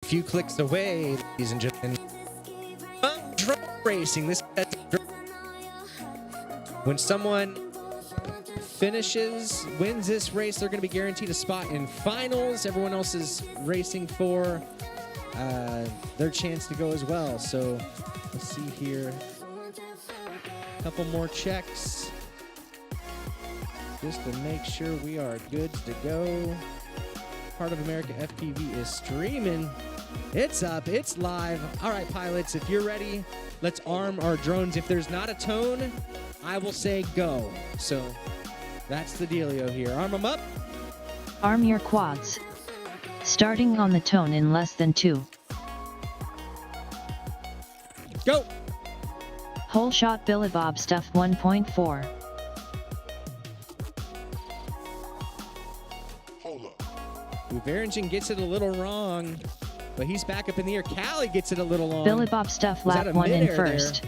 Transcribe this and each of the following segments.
few clicks away, ladies and gentlemen. Drone racing. When someone wins this race, they're going to be guaranteed a spot in finals. Everyone else is racing for their chance to go as well. So let's see here. A couple more checks just to make sure we are good to go. Part of America FPV is streaming. It's up, it's live. All right, pilots, if you're ready, let's arm our drones. If there's not a tone, I will say go. So that's the dealio here. Arm them up. Arm your quads. Starting on the tone in less than 2. Go. Whole shot Billy Bob stuff 1.4. Varengen gets it a little wrong, but he's back up in the air. Callie gets it a little long. Billy Bob stuff lap 1 in first.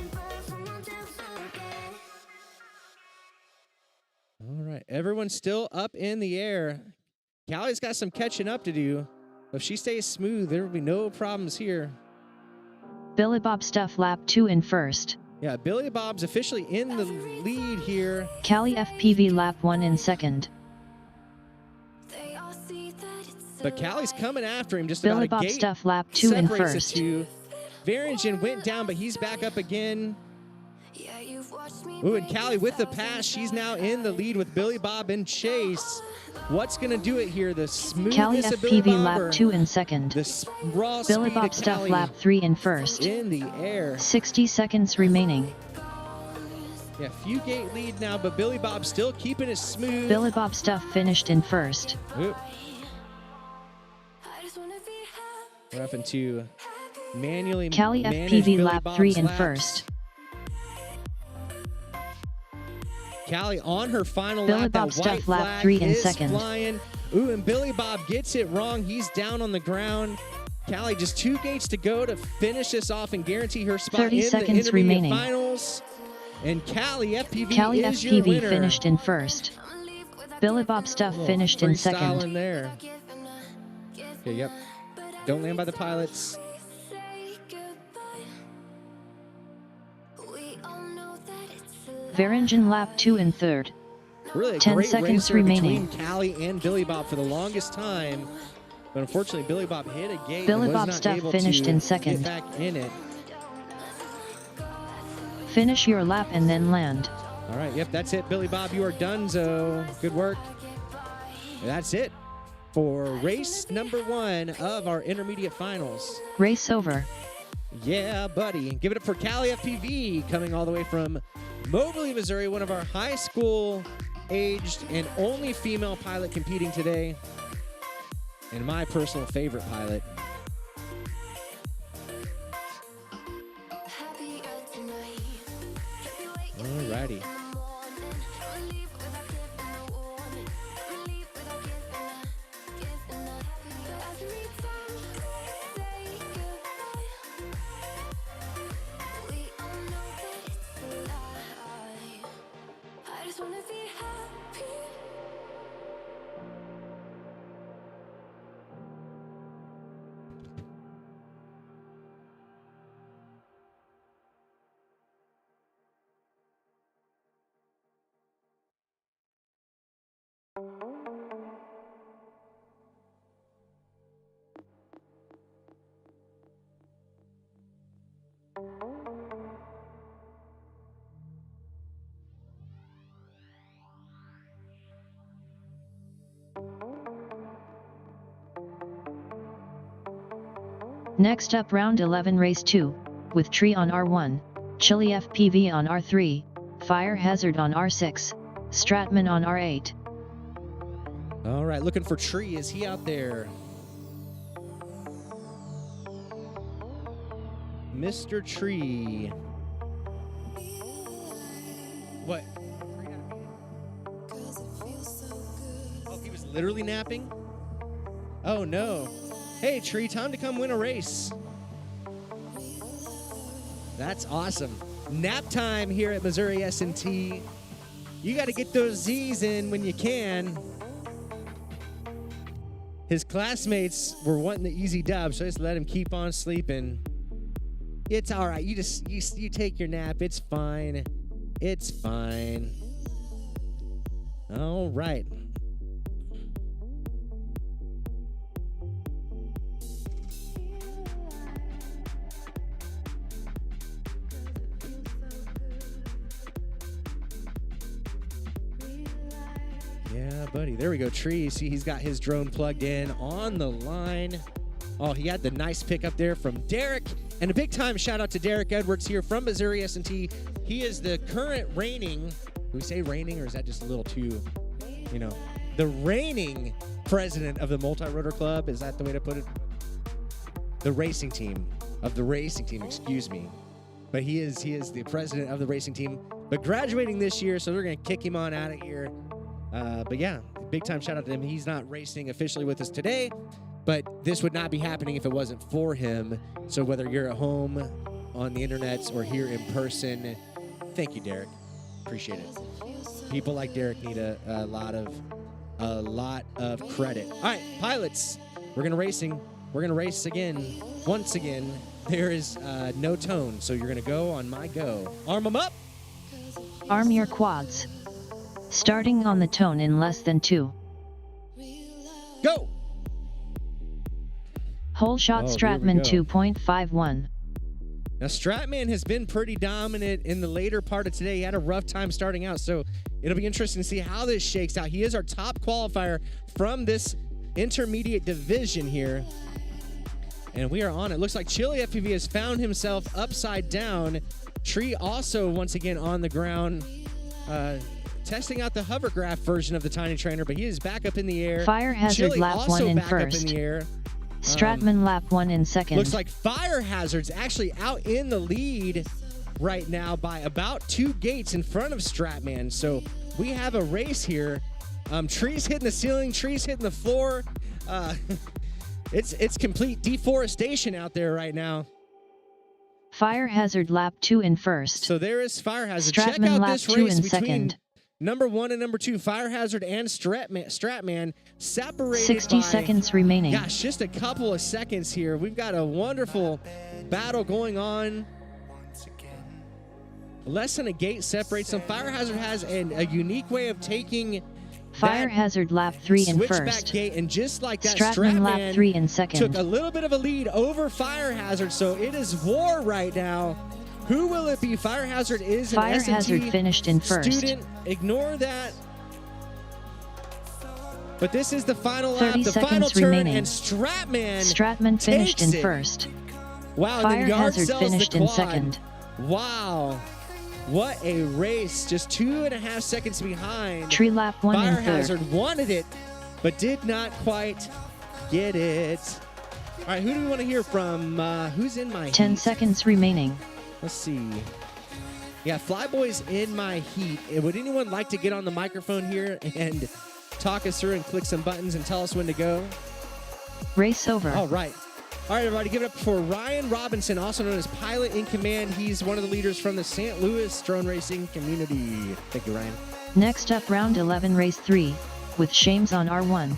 All right, everyone's still up in the air. Callie's got some catching up to do. If she stays smooth, there will be no problems here. Billy Bob stuff lap 2 in first. Yeah, Billy Bob's officially in the lead here. Callie FPV lap 1 in second. But Callie's coming after him just Billy about a Bob gate. stuff lap 2 in first. Varengen went down, but he's back up again. Ooh, and Callie with the pass. She's now in the lead with Billy Bob and Chase. What's going to do it here? The smoothness Callie of Billy FPV Bob lap 2 in second. The raw Billy speed Bob of stuff Callie lap 3 in first. in the air. 60 seconds remaining. Yeah, few gate lead now, but Billy Bob still keeping it smooth. Billy Bob stuff finished in first. Ooh. We're having to manually Callie manage FPV Billy lap Bob's 3 in laps. first. Callie on her final Billy lap. Bob That stuff white lap flag 3 in is second. flying. Ooh, and Billy Bob gets it wrong. He's down on the ground. Callie just 2 gates to go to finish this off and guarantee her spot 30 in the seconds intermediate remaining. finals. And Callie FPV Callie is your FPV winner. finished in first. Billy Bob stuff finished in second. In there. Okay, yep. Don't land by the pilots. Varengen lap 2 in third. Really a 10 great seconds racer remaining. between Callie and Billy Bob for the longest time. But unfortunately, Billy Bob hit a gate. Billy and was Bob not stuff able finished to in second. Get back in it. Finish your lap and then land. All right, yep, that's it. Billy Bob, you are donezo. Good work. That's it for race number 1 of our intermediate finals. Race over. Yeah, buddy. Give it up for Callie FPV, coming all the way from Moberly, Missouri, one of our high school aged and only female pilot competing today, and my personal favorite pilot. Alrighty. Next up round 11 race 2, with Tree on R1, Chili FPV on R3, Fire Hazard on R6, Stratman on R8. All right, looking for Tree. Is he out there? Mr. Tree. What? Oh, he was literally napping? Oh, no. Hey, Tree, time to come win a race. That's awesome. Nap time here at Missouri S&T. You got to get those Z's in when you can. His classmates were wanting the easy dub, so I just let him keep on sleeping. It's all right. You take your nap. It's fine. It's fine. All right. Yeah, buddy. There we go. Tree. See, he's got his drone plugged in on the line. Oh, he had the nice pick up there from Derek. And a big time shout out to Derek Edwards here from Missouri S&T. He is the current reigning, do we say reigning or is that just a little too, the reigning president of the Multi-Rotor Club? Is that the way to put it? The racing team, excuse me. But he is the president of the racing team, but graduating this year, so they're going to kick him on out of here. But yeah, big time shout out to him. He's not racing officially with us today, but this would not be happening if it wasn't for him. So whether you're at home, on the internets, or here in person, thank you, Derek. Appreciate it. People like Derek need a lot of credit. All right, pilots, we're gonna race again. Once again, there is no tone, so you're gonna go on my go. Arm them up. Arm your quads. Starting on the tone in less than 2. Go. Whole shot Stratman 2.51. Now, Stratman has been pretty dominant in the later part of today. He had a rough time starting out, so it'll be interesting to see how this shakes out. He is our top qualifier from this intermediate division here. And we are on it. Looks like Chili FPV has found himself upside down. Tree also, once again, on the ground, testing out the hovercraft version of the TinyTrainer, but he is back up in the air. Fire Hazard Chili lap 1 in back first. up in the air. Stratman lap 1 in second. Looks like Fire Hazard's actually out in the lead right now by about 2 gates in front of Stratman. So we have a race here. Trees hitting the ceiling, trees hitting the floor. It's complete deforestation out there right now. Fire Hazard lap 2 in first. So there is Fire Hazard. Stratman Check out lap this 2 race in between second. number 1 and number 2, Fire Hazard and Stratman separated 60 by, seconds remaining. Gosh, just a couple of seconds here. We've got a wonderful battle going on. Less than a gate separates them. Fire Hazard has a unique way of taking Fire Hazard lap 3 in switchback first. gate, and just like that, Stratman lap 3 in second. took a little bit of a lead over Fire Hazard, so it is war right now. Who will it be? Fire Hazard is Fire an S&T Hazard finished in first. student. Ignore that. But this is the final 30 lap, the seconds final turn, remaining. and Stratman finished takes in it. first. Wow, and Fire then Yard Hazard sells finished the in quad. second. Wow. What a race. Just 2.5 seconds behind. Tree lap 1 Fire in third. Hazard wanted it, but did not quite get it. All right, who do we want to hear from? Who's in my 10 heat? seconds remaining. Let's see. Yeah, Flyboy's in my heat. Would anyone like to get on the microphone here and talk us through and click some buttons and tell us when to go? Race over. All right. All right, everybody, give it up for Ryan Robinson, also known as Pilot in Command. He's one of the leaders from the St. Louis drone racing community. Thank you, Ryan. Next up, round 11, race 3, with Shames on R1,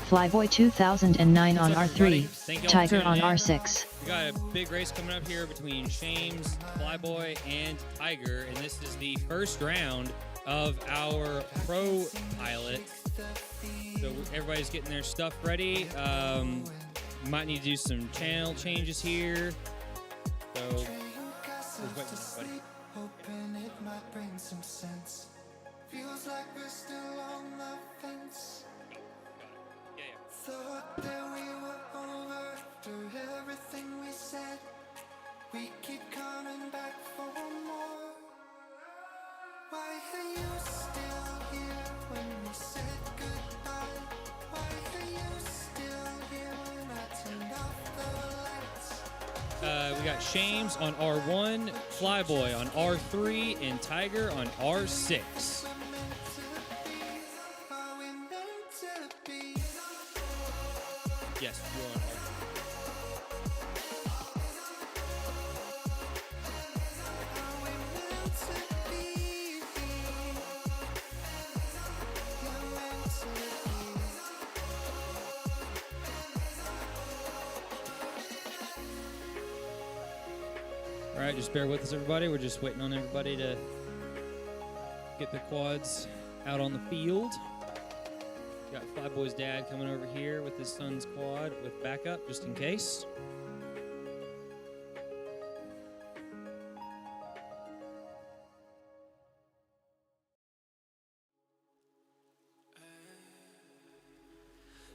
Flyboy 2009 on R3, Tiger on R6. We got a big race coming up here between Shames, Flyboy, and Tiger, and this is the first round of our pro pilot. So everybody's getting their stuff ready. Might need to do some channel changes here. So, we're waiting, buddy. Hoping it might bring some sense. Feels like we're still on the fence. Yeah. Thought that we were over after everything we said. We keep coming back for more. Why are you still here when we said goodbye? Why are you still here when I turned off the lights? We got Shames on R1, Flyboy on R3, and Tiger on R6. Are we meant to be? Yes, you're on R3. Are we meant to be? You're meant to be. All right, just bear with us, everybody. We're just waiting on everybody to get the quads out on the field. Got Flyboy's dad coming over here with his son's quad with backup, just in case.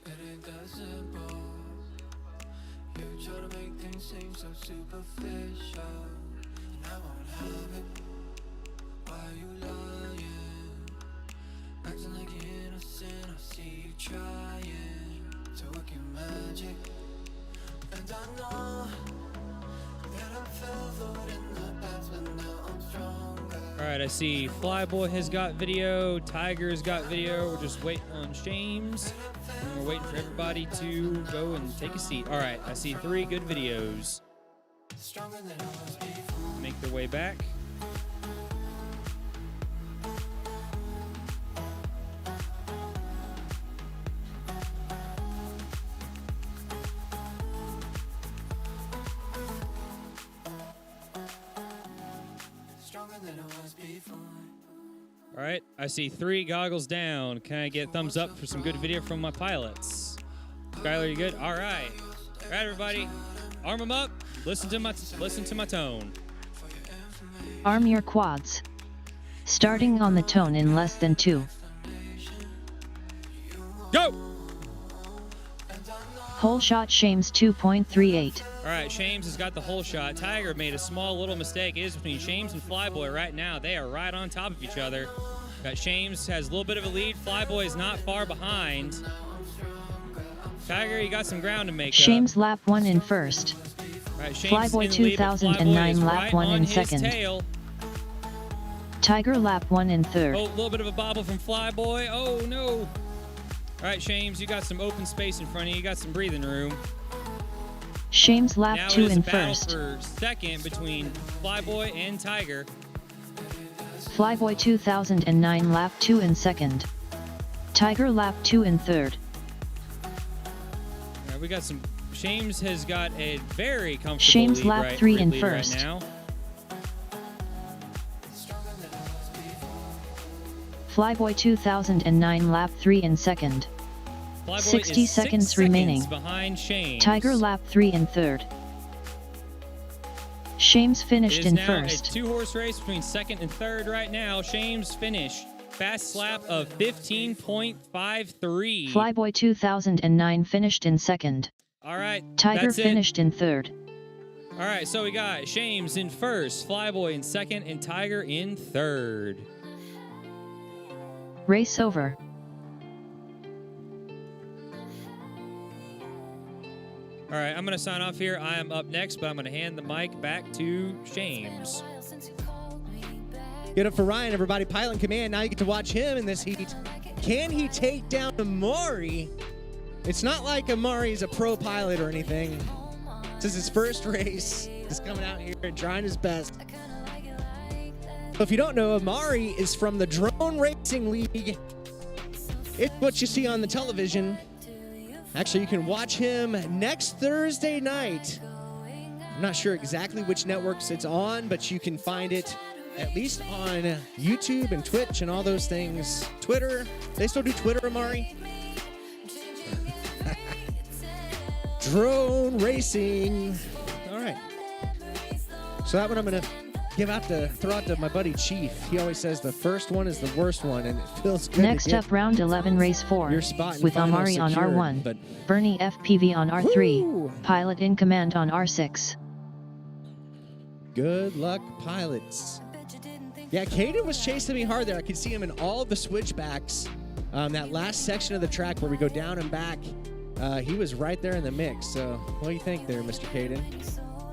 It ain't that simple. You try to make things seem so superficial, and I won't have it. Why are you lying? Acting like you're innocent. I see you trying to work your magic, and I know that I fell for it in the past, but now I'm stronger. All right, I see Flyboy has got video, Tiger's got video. We're just waiting on Shames, and we're waiting for everybody to go and take a seat. All right, I see 3 good videos. Stronger than I was before. Make their way back. Stronger than I was before. All right, I see 3 goggles down. Can I get thumbs up for some good video from my pilots? Skylar, you good? All right. All right, everybody. Arm them up. Listen to my tone. Arm your quads. Starting on the tone in less than 2. Go! Whole shot Shames 2.38. All right, Shames has got the whole shot. Tiger made a small little mistake. It is between Shames and Flyboy right now. They are right on top of each other. Got Shames has a little bit of a lead. Flyboy is not far behind. Tiger, you got some ground to make Shames up. lap 1 in first. All right, Shames Flyboy in the lead, but 2009 Flyboy is lap right 1 on in his second. tail. Tiger lap 1 in third. Oh, a little bit of a bobble from Flyboy. Oh, no. All right, Shames, you got some open space in front of you. You got some breathing room. Shames lap Now 2 it is in a battle first. for second between Flyboy and Tiger. Flyboy 2009 lap 2 in second. Tiger lap 2 in third. All right, we got some. Shames has got a very comfortable Shames lead lap right, 3 in lead right first. now. Flyboy 2009 lap 3 in second. Flyboy 60 is 6 seconds remaining. behind Shames. Tiger lap 3 in third. Shames It finished is in now first. a 2-horse race between second and third right now. Shames finished. Fast lap of 15.53. Flyboy 2009 finished in second. All right. Tiger that's it. finished in third. All right, so we got Shames in first, Flyboy in second, and Tiger in third. Race over. All right, I'm going to sign off here. I am up next, but I'm going to hand the mic back to Shames. Get up for Ryan, everybody. Pilot in command. Now you get to watch him in this heat. Can he take down Amari? It's not like Amari is a pro pilot or anything. This is his first race. He's coming out here and trying his best. So if you don't know, Amari is from the Drone Racing League. It's what you see on the television. Actually, you can watch him next Thursday night. I'm not sure exactly which networks it's on, but you can find it at least on YouTube and Twitch and all those things. Twitter. They still do Twitter, Amari? Drone Racing. All right. So that one I'm going to throw out to my buddy Chief. He always says the first one is the worst one, and it feels good. Next up, round 11, race 4. Your spot in With final Amari on secured, R1, but- Bernie FPV on R3, Woo! Pilot in command on R6. Good luck, pilots. Yeah, Caden was chasing me hard there. I could see him in all the switchbacks. That last section of the track where we go down and back, he was right there in the mix. So what do you think there, Mr. Caden?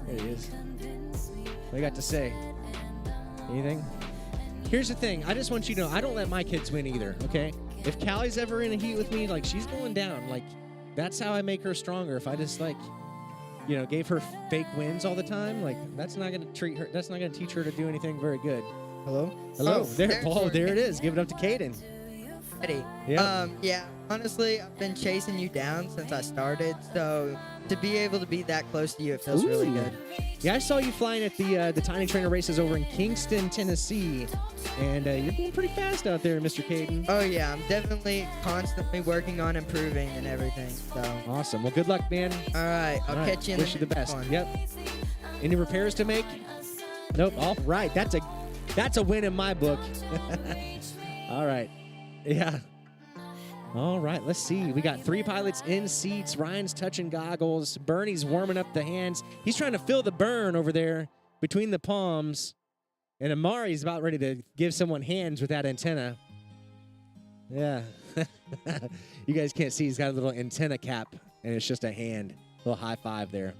There he is. What do you got to say? Anything? Here's the thing. I just want you to know, I don't let my kids win either, okay? If Callie's ever in a heat with me, like, she's going down. Like, that's how I make her stronger. If I just, like, you know, gave her fake wins all the time, like, that's not going to treat her, that's not going to teach her to do anything very good. Hello? Hello? Oh, there there- it is. Give it up to Caden. Ready. Yeah. Yeah. honestly, I've been chasing you down since I started, so to be able to be that close to you, it feels really Ooh. good. Yeah, I saw you flying at the TinyTrainer races over in Kingston, Tennessee, and you're going pretty fast out there, Mr. Caden. Oh yeah, I'm definitely constantly working on improving and everything. So Awesome. Well, good luck, man. all right, I'll All right. catch you in Wish the you the next best. one. Yep. Any repairs to make? Nope. All right. That's a win in my book. All right. Yeah. All right. Let's see. We got 3 pilots in seats. Ryan's touching goggles. Bernie's warming up the hands. He's trying to feel the burn over there between the palms. And Amari's about ready to give someone hands with that antenna. Yeah. You guys can't see. He's got a little antenna cap, and it's just a hand. A little high five there.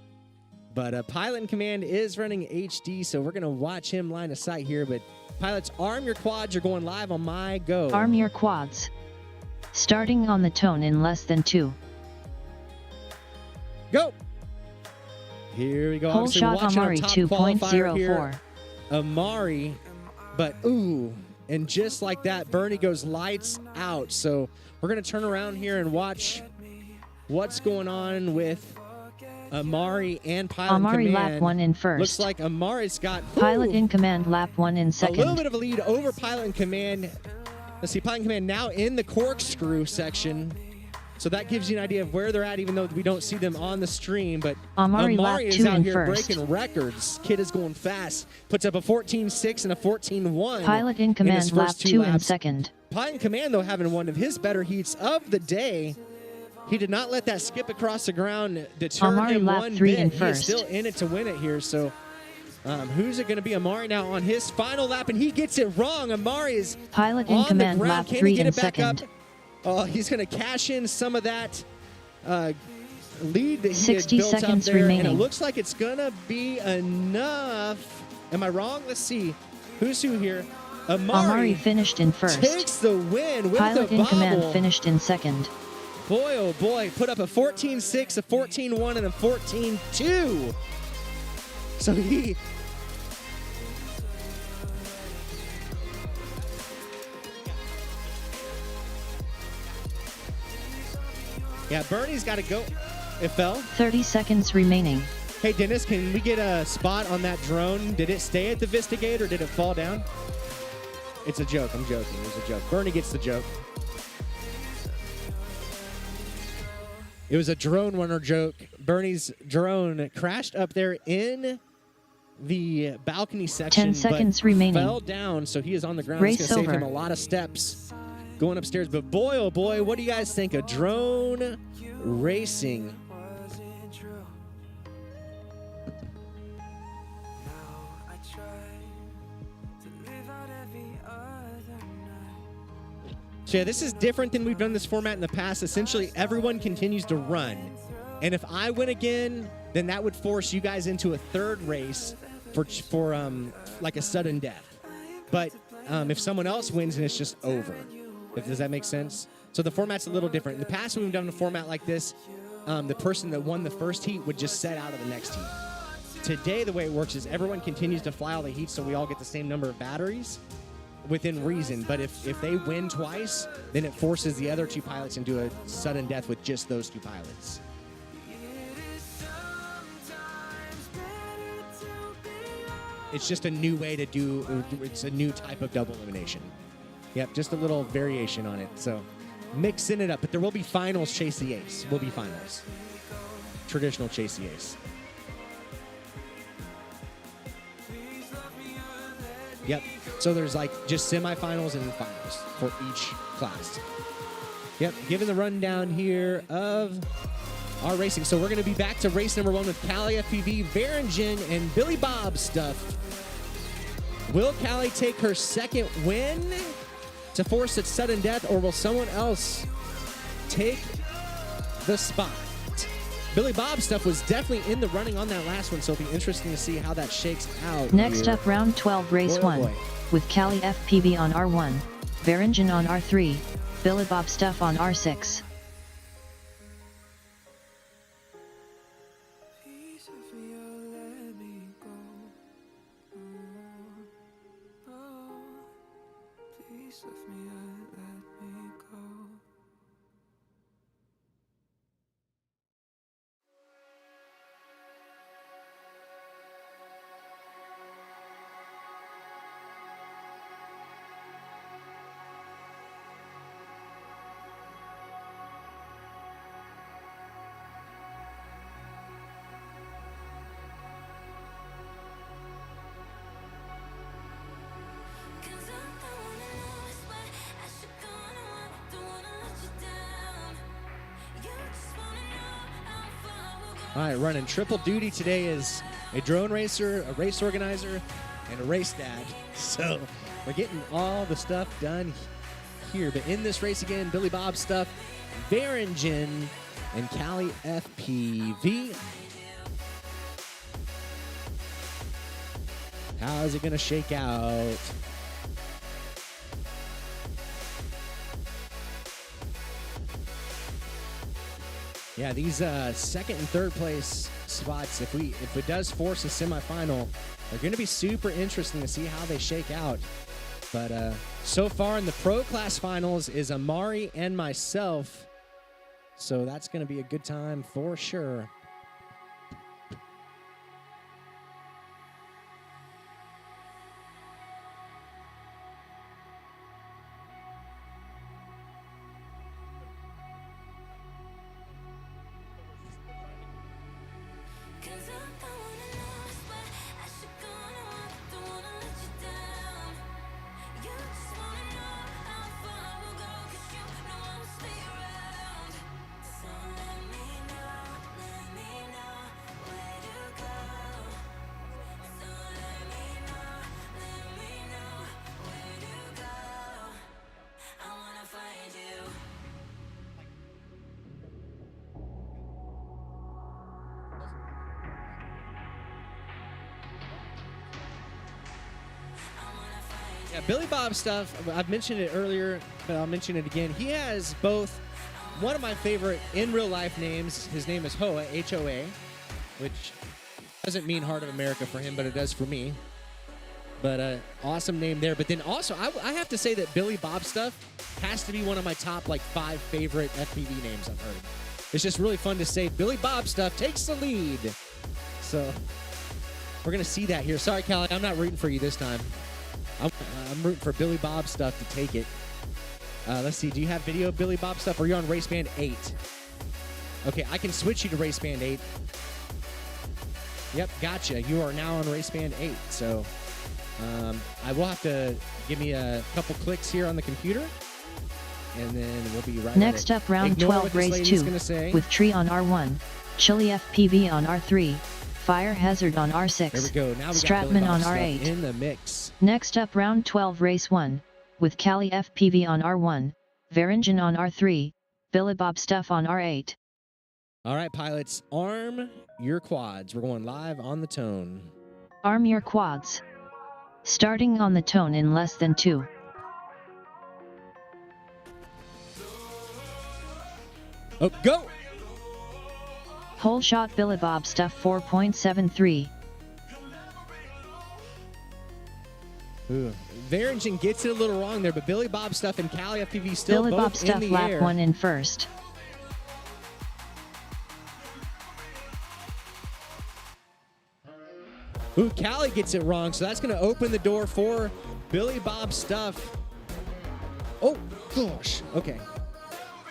But Pilot in Command is running HD, so we're going to watch him line of sight here. But pilots, arm your quads. You're going live on my go. Arm your quads. Starting on the tone in less than 2. Go. Here we go. Whole Obviously, we're shot watching our Amari top qualifier here. 2.04. Amari, but ooh, and just like that, Bernie goes lights out. So we're going to turn around here and watch what's going on with Amari and Pilot Amari in Command. lap 1 in first. Looks like Amari's got Pilot in Command lap 1 in a second. little bit of a lead over Pilot in Command. Let's see, Pilot in Command now in the corkscrew section. So that gives you an idea of where they're at, even though we don't see them on the stream. But Amari lap is 2 out in here first. breaking records. Kid is going fast. Puts up a 14.6 and a 14.1. Pilot in his Command first lap 2 2 in laps. second. Pilot in Command, though, having one of his better heats of the day. He did not let that skip across the ground deter Amari him lap one 3 bit. in He is first. still in it to win it here. So who's it going to be? Amari now on his final lap, and he gets it wrong. Amari is Pilot in on Command the ground. lap Can 3 he get in it back second. up? Oh, he's going to cash in some of that lead that he 60 had built up seconds there, and it remaining. looks like it's going to be enough. Am I wrong? Let's see. Who's who here? Amari finished in first. takes the win with Pilot the in bobble. Command finished in second. Boy, oh boy, put up a 14.6, a 14.1, and a 14.2. So he... Yeah, Bernie's got to go. It fell. 30 seconds remaining. Hey, Dennis, can we get a spot on that drone? Did it stay at the Vista Gate or did it fall down? It's a joke. I'm joking. It was a joke. Bernie gets the joke. It was a drone runner joke. Bernie's drone crashed up there in the balcony section. 10 seconds but remaining. Fell down, so he is on the ground. Race It's going to save over. him a lot of steps going upstairs. But boy, oh boy, what do you guys think? A drone racing. So yeah, this is different than we've done this format in the past. Essentially, everyone continues to run. And if I win again, then that would force you guys into a third race for like a sudden death. But if someone else wins, then it's just over. Does that make sense? So the format's a little different. In the past, when we've done a format like this, the person that won the first heat would just set out of the next heat. Today, the way it works is everyone continues to fly all the heats, so we all get the same number of batteries within reason. But if they win twice, then it forces the other 2 pilots into a sudden death with just those 2 pilots. It's just a new way to do, it's a new type of double elimination. Yep, just a little variation on it. So mixing it up, but there will be finals Chase the Ace. Will be finals. Traditional Chase the Ace. Yep. So there's like just semifinals and finals for each class. Yep. Given the rundown here of our racing. So we're going to be back to race number 1 with Cali FPV, Varingen, and Billy Bob stuff. Will Cali take her second win to force its sudden death, or will someone else take the spot? Billy Bob stuff was definitely in the running on that last one, so it'll be interesting to see how that shakes out. Next here. up, round 12, race Boy, oh 1, boy. with Cali FPV on R1, Varingen on R3, Billy Bob Stuff on R6. Piece of me, oh, let me go. Oh, piece of me, oh, let me go. All right, running triple duty today as a drone racer, a race organizer, and a race dad. So we're getting all the stuff done here. But in this race again, Billy Bob stuff, Varingen and Cali FPV. How is it going to shake out? Yeah, these second and third place spots, if it does force a semifinal, they're going to be super interesting to see how they shake out. But so far in the pro class finals is Amari and myself, so that's going to be a good time for sure. Yeah, Billy Bob stuff, I've mentioned it earlier, but I'll mention it again. He has both one of my favorite in real life names. His name is Hoa, H-O-A, which doesn't mean Heart of America for him, but it does for me. But awesome name there. But then also, I have to say that Billy Bob stuff has to be one of my top like 5 favorite FPV names I've heard. It's just really fun to say Billy Bob stuff takes the lead. So we're going to see that here. Sorry, Callie, I'm not rooting for you this time. I'm rooting for Billy Bob stuff to take it. Let's see. Do you have video of Billy Bob stuff, or are you on Race Band 8? Okay, I can switch you to Race Band 8. Yep, gotcha. You are now on Race Band 8. So I will have to give me a couple clicks here on the computer, and then we'll be right Next up, round 12, race 2, with Tree on R1, Chili FPV on R3, Fire Hazard on R6, there we go. Now we Stratman got on Billy Bob R8. stuff in the mix. Next up, round 12, race 1, with Cali FPV on R1, Varingen on R3, Billy Bob stuff on R8. All right, pilots, arm your quads. We're going live on the tone. Arm your quads. Starting on the tone in less than 2. Oh, go! Whole shot Billy Bob stuff 4.73. Ooh. Varingen gets it a little wrong there, but Billy Bob stuff and Cali FPV still Billy both Bob stuff in the lap air. 1 in first. Ooh, Cali gets it wrong, so that's going to open the door for Billy Bob stuff. Oh, gosh. Okay.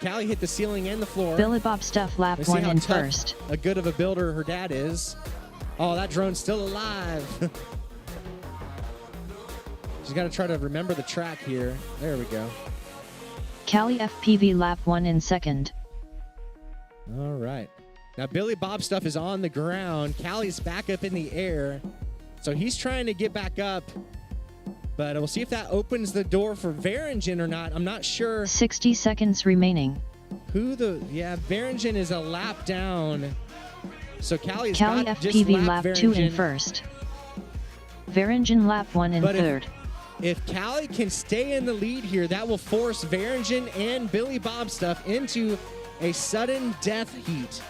Cali hit the ceiling and the floor. Billy Bob stuff lap Let's see 1 how in tough first. a good of a builder her dad is. Oh, that drone's still alive. She's got to try to remember the track here. There we go. Cali FPV lap 1 in second. All right. Now, Billy Bob stuff is on the ground. Cali's back up in the air. So he's trying to get back up. But we'll see if that opens the door for Varingen or not. I'm not sure 60 seconds remaining. yeah, Varingen is a lap down. So Cali Cali got just FPV lapped lap 2 in Varingen. first. Varingen lap 1 in But third. If Cali can stay in the lead here, that will force Varingen and Billy Bob stuff into a sudden death heat.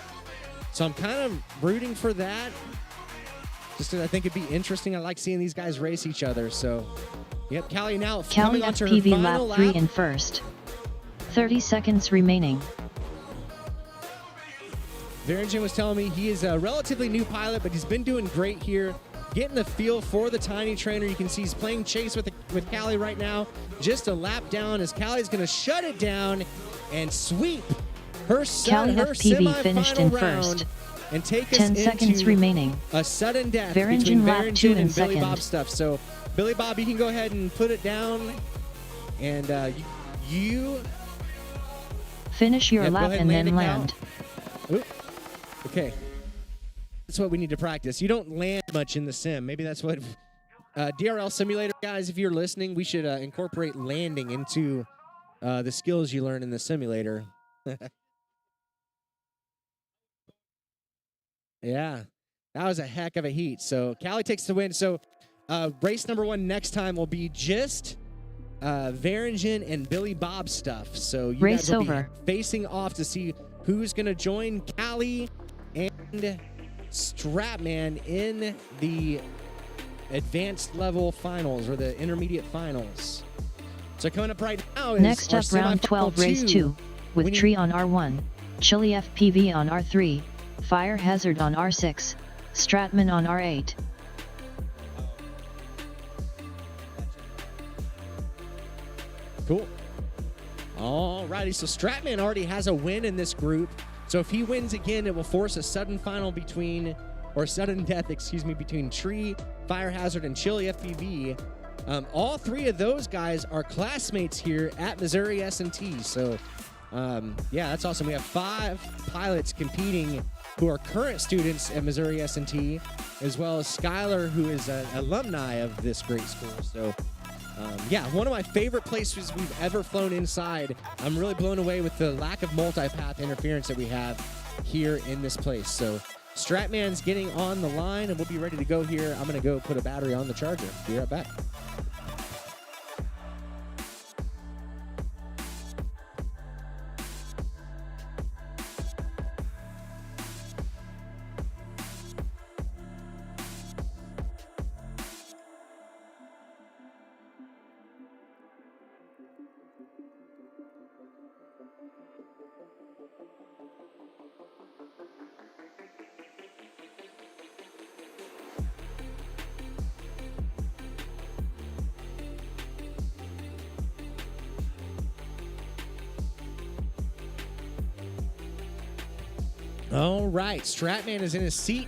So I'm kind of rooting for that. Just because I think it'd be interesting. I like seeing these guys race each other. So, yep, Cali now Cali coming onto her FPV final lap 3 lap. in first. 30 seconds remaining. Varingen was telling me he is a relatively new pilot, but he's been doing great here, getting the feel for the TinyTrainer. You can see he's playing chase with Cali right now. Just a lap down as Cali's going to shut it down and sweep her Cali FPV finished in round first. and take us 10 seconds into remaining. a sudden death Varingen between lap Varingen 2 in and Billy second. Bob stuff. So, Billy Bob, you can go ahead and put it down, and you Finish your yeah, go lap ahead and land then it now. land. Oop. Okay. That's what we need to practice. You don't land much in the sim. Maybe that's what DRL Simulator, guys, if you're listening, we should incorporate landing into the skills you learn in the simulator. Yeah, that was a heck of a heat. So Callie takes the win. So race number 1 next time will be just Varingen and Billy Bob stuff. So you Race guys will over. be facing off to see who's going to join Callie and Stratman in the advanced level finals or the intermediate finals. So coming up right now is Next our up, round 12, race 2, with Tree on R1, Chili FPV on R3, Fire Hazard on R6, Stratman on R8. Cool. Alrighty, so Stratman already has a win in this group. So if he wins again, it will force a sudden final between, or sudden death, excuse me, between Tree, Fire Hazard, and Chili FPV. All 3 of those guys are classmates here at Missouri S&T. So, yeah, that's awesome. We have 5 pilots competing who are current students at Missouri S&T, as well as Skylar, who is an alumni of this great school. So, yeah, one of my favorite places we've ever flown inside. I'm really blown away with the lack of multipath interference that we have here in this place. So Stratman's getting on the line, and we'll be ready to go here. I'm going to go put a battery on the charger. Be right back. All right, Stratman is in his seat.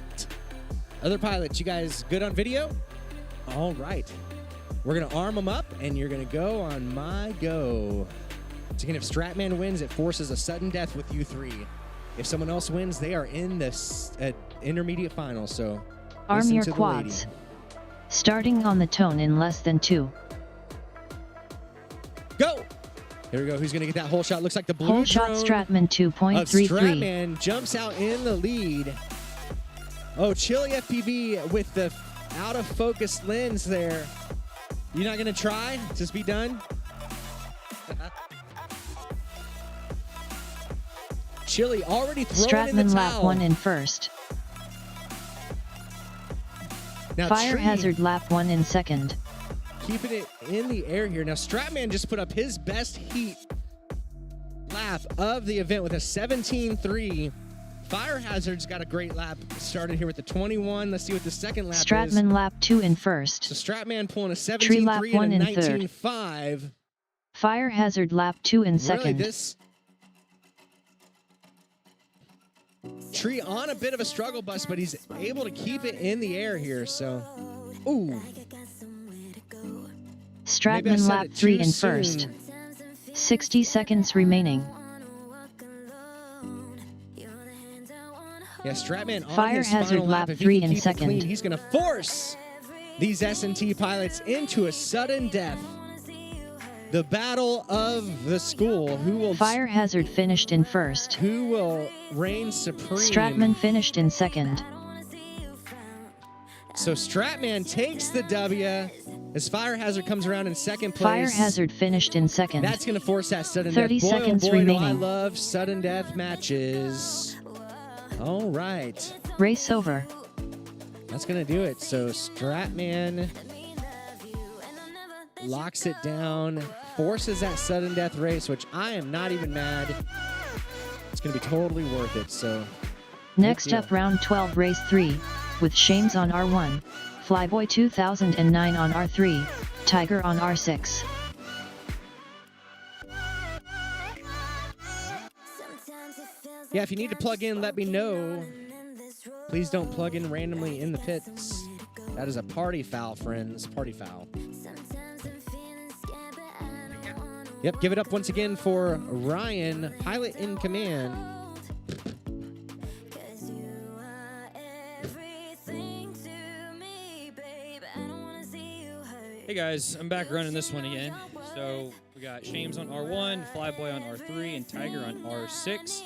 Other pilots, you guys good on video? All right. We're going to arm them up, and you're going to go on my go. So again, if Stratman wins, it forces a sudden death with you 3. If someone else wins, they are in this intermediate final. So Arm listen your to the quads. lady. Starting on the tone in less than 2. Go! Here we go. Who's going to get that whole shot? Looks like the blue Whole shot drone Stratman of 2.33. Stratman jumps out in the lead. Oh, Chili FPV with the out of focus lens there. You're not going to try? Just be done? Chili already throwing in the Stratman lap towel. 1 in first. Now, Fire Tree Hazard lap 1 in second. keeping it in the air here. Now, Stratman just put up his best heat lap of the event with a 17.3. Fire Hazard's got a great lap. Started here with the 21. Let's see what the second lap is. Stratman lap 2 in first. So Stratman pulling a Tree lap 17.3 1 and a in third. 19.5. Fire Hazard lap 2 in Really, second. this Tree on a bit of a struggle bus, but he's able to keep it in the air here. So, ooh. Maybe I Stratman said lap it 3 too in soon. first. 60 seconds remaining. Yeah, Stratman on Fire his Hazard final lap. lap If he 3 can in keep it second. clean, he's going to force these S&T pilots into a sudden death. The battle of the school. Fire Hazard finished in first. Who will reign supreme? Stratman finished in second. So Stratman takes the W as Fire Hazard comes around in second place. Fire Hazard finished in second. That's going to force that sudden 30 death. Boy, seconds oh boy, do I remaining. love sudden death matches. All right. Race over. That's going to do it. So Stratman locks it down, forces that sudden death race, which I am not even mad. It's going to be totally worth it. So Next up, round 12, race 3, with Shames on R1, Flyboy 2009 on R3, Tiger on R6. yeah, if you need to plug in, let me know. Please don't plug in randomly in the pits. That is a party foul, friends. Party foul. Yep, give it up once again for Ryan, pilot in command. Hey guys, I'm back running this one again. So we got Shames on R1, Flyboy on R3, and Tiger on R6.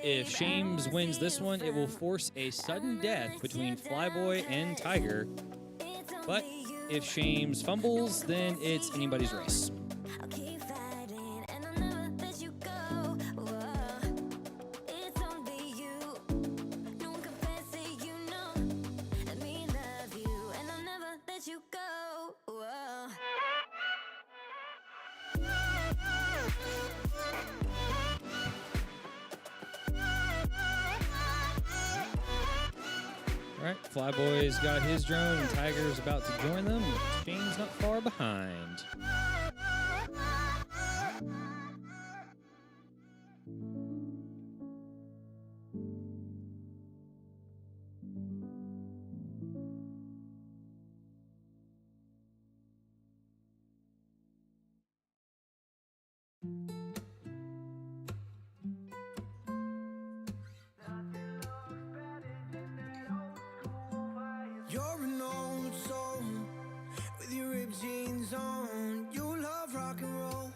If Shames wins this one, it will force a sudden death between Flyboy and Tiger. But if Shames fumbles, then it's anybody's race. All right, Flyboy's got his drone, and Tiger's about to join them. Shane's not far behind. You're an old soul with your ripped jeans on. You love rock and roll,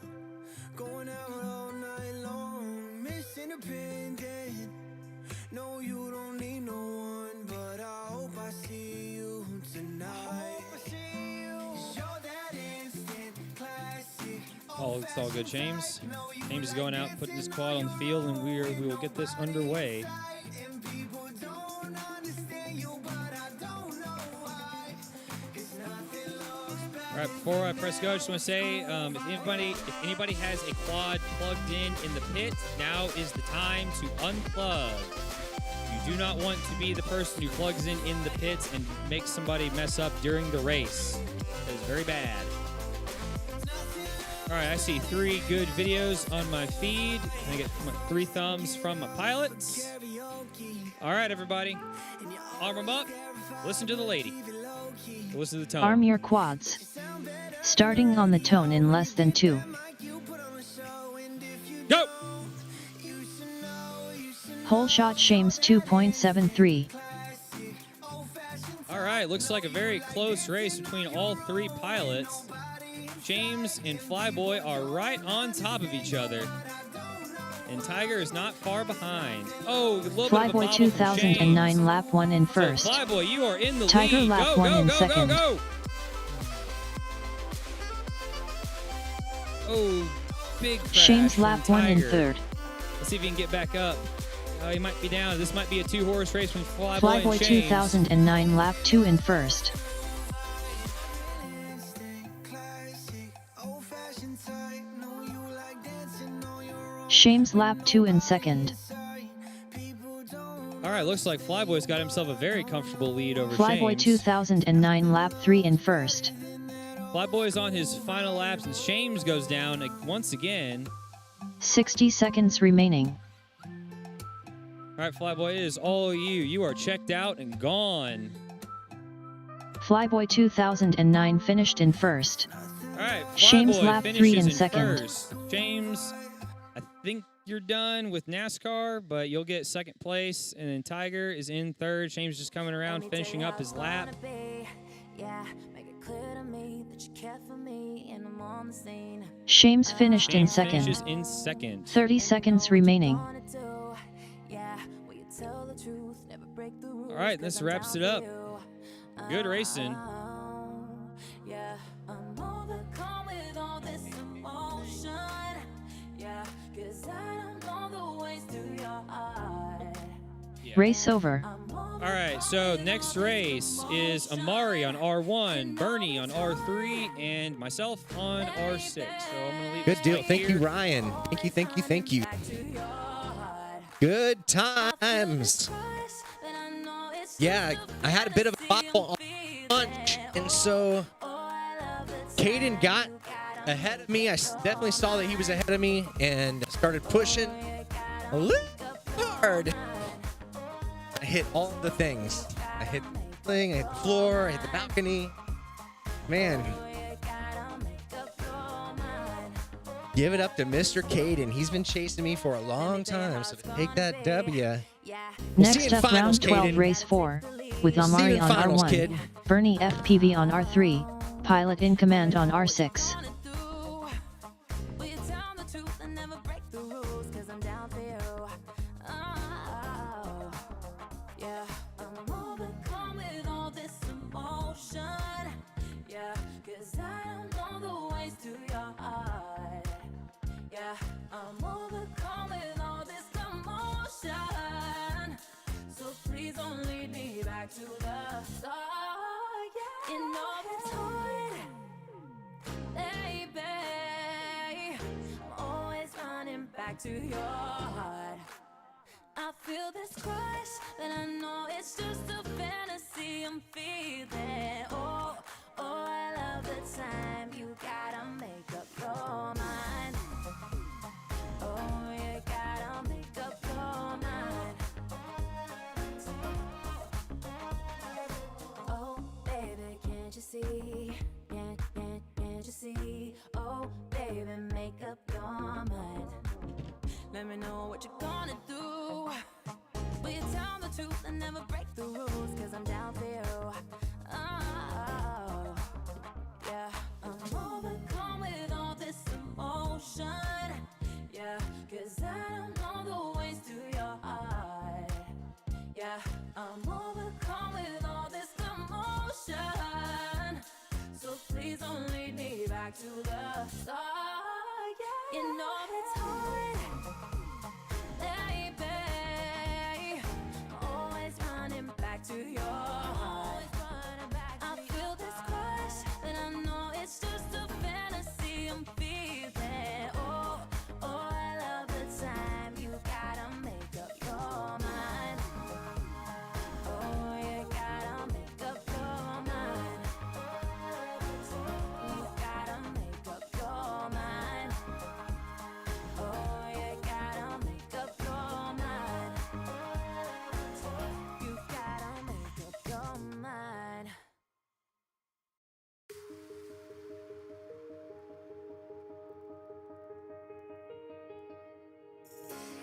going out all night long. Miss Independent, no, you don't need no one, but I hope I see you tonight. 'Cause you're that instant classic. Oh, it's all good, Shames. Shames is going out, putting his quad on the field, and we will get this underway. And people don't understand you, but I don't know why. 'Cause nothing looks better. All right, before I press go, I just want to say, if anybody has a quad plugged in the pit, now is the time to unplug. You do not want to be the person who plugs in the pits and makes somebody mess up during the race. That is very bad. All right, I see 3 good videos on my feed. I get 3 thumbs from my pilots. All right, everybody, arm them up. Listen to the lady. Listen to the tone. Arm your quads. Starting on the tone in less than 2. Go! Whole shot Shames 2.73. All right, looks like a very close race between all 3 pilots. Shames and Flyboy are right on top of each other. And Tiger is not far behind. Oh, a little bit of a Flyboy bobble from 2009 Shames. lap 1 in first. So Flyboy, you are in the Tiger lead. lap Go, 1 go, in go, second. go, go. Oh, big crash Shames from lap 1 in Tiger. third. Let's see if he can get back up. Oh, he might be down. This might be a 2-horse race between Flyboy Flyboy and Shames. 2009 lap 2 in first. Shames lap 2 in second. All right, looks like Flyboy's got himself a very comfortable lead over Flyboy Shames. 2009 lap 3 in first. Flyboy's on his final laps, and Shames goes down once again. 60 seconds remaining. All right, Flyboy, it is all you. You are checked out and gone. Flyboy 2009 finished in first. All right, Shames Flyboy lap 3 finishes in second. first. James, I think you're done with NASCAR, but you'll get second place. And then Tiger is in third. Shames just coming around, finishing up his lap. Shames finished in Shames second. finishes in second. 30 seconds remaining. All right, this wraps it up. Good racing. Race over. All right, so next race is Amari on R1, Bernie on R3, and myself on R6. So I'm gonna leave Good this deal. right Thank you, here. Ryan. Thank you. Good times. Yeah, I had a bit of a bobble on lunch, and so Caden got ahead of me. I definitely saw that he was ahead of me and started pushing a little hard. I hit all the things. I hit the thing, I hit the floor, I hit the balcony. Man. Give it up to Mr. Caden. He's been chasing me for a long time, so to take that W. We'll see you Next in up, finals, round 12, Caden. race 4, with We'll see you Amari in on finals, R1, kid. Bernie FPV on R3, Pilot in command on R6. I'm overcome with all this commotion. So please don't lead me back to the start. Yeah. You know it's hard, baby. I'm always running back to your heart. I feel this crush, but I know it's just a fantasy I'm feeling. Oh, oh, I love the time you gotta make up your mind. Oh, you gotta make up your mind. Oh, baby, can't you see? Can't you see? Oh, baby, make up your mind. Let me know what you're gonna do. Will you tell the truth and never break the rules? Cause I'm down for you. Oh, yeah. I'm overcome with all this emotion. Yeah, cause I don't know the ways to your heart. Yeah, I'm overcome with all this commotion. So please don't lead me back to the start. Yeah. You know it's hard, baby. Always running back to your heart. I feel this crush, but I know it's just a fantasy I'm feeling. Oh, oh, I love the time you gotta make up your mind. Oh, you gotta make up your mind. You gotta make up your mind. Oh, you gotta make up your mind. You gotta make up your mind.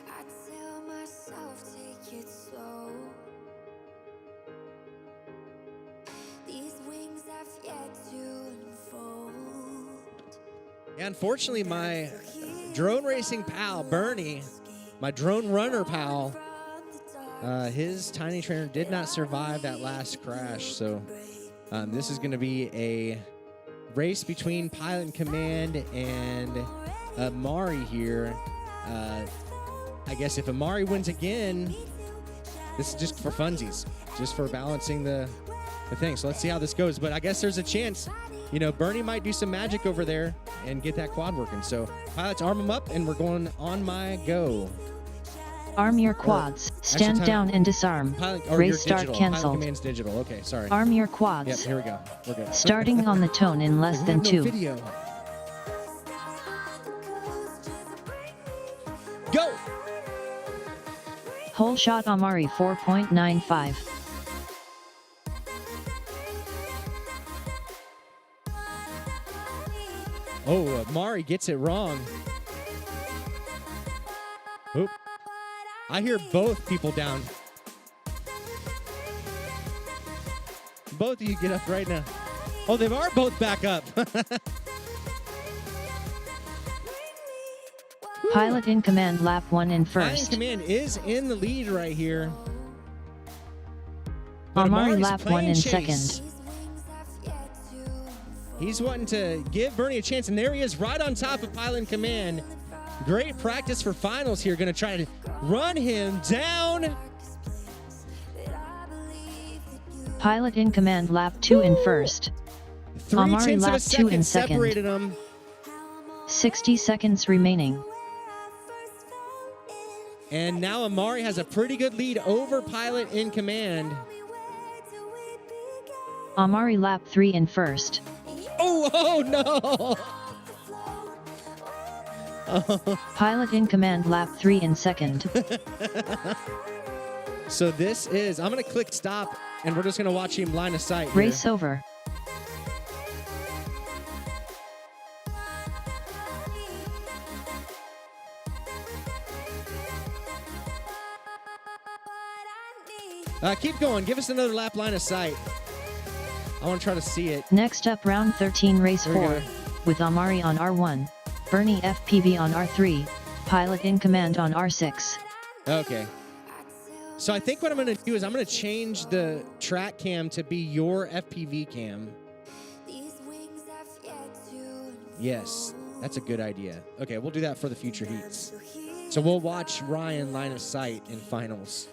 I tell myself, take it slow. These wings have yet to unfold. Yeah, unfortunately, my drone racing pal, Bernie, my drone runner pal, his TinyTrainer did not survive that last crash. So this is going to be a race between Pilot in Command and Amari here. I guess if Amari wins again, this is just for funsies, just for balancing the thing. So let's see how this goes. But I guess there's a chance, you know, Bernie might do some magic over there and get that quad working. So pilots, arm them up, and we're going on my go. Arm your quads. Stand time- down and disarm. Pilot, Race start digital. cancelled. Pilot command's digital. Okay, sorry. Arm your Yep, quads. here we go. We're good. Starting on the tone in less We than have no 2. video. Go! Whole shot Amari 4.95. Oh, Amari gets it wrong. Oop. I hear both people down. Both of you get up right now. Oh, they are both back up. Pilot in command lap 1 in Pilot in first. Command is in the lead right here. But Amari Amari's lap 1 playing in chase. second. He's wanting to give Bernie a chance, and there he is right on top of Pilot in Command. Great practice for finals here. Going to try to run him down. Pilot in command lap 2 in first. 3/10 of a lap 2 in second separated second. him. 60 seconds remaining. And now Amari has a pretty good lead over Pilot in Command. Amari lap 3 in first. Oh no! Pilot in command lap 3 in second. So this is, I'm going to click stop, and we're just going to watch him line of sight here. Race over. Keep going. Give us another lap line of sight. I want to try to see it. Next up, round 13, race There we 4, go. with Amari on R1, Bernie FPV on R3, Pilot in Command on R6. Okay. So I think what I'm going to do is I'm going to change the track cam to be your FPV cam. Yes, that's a good idea. Okay, we'll do that for the future heats. So we'll watch Ryan line of sight in finals.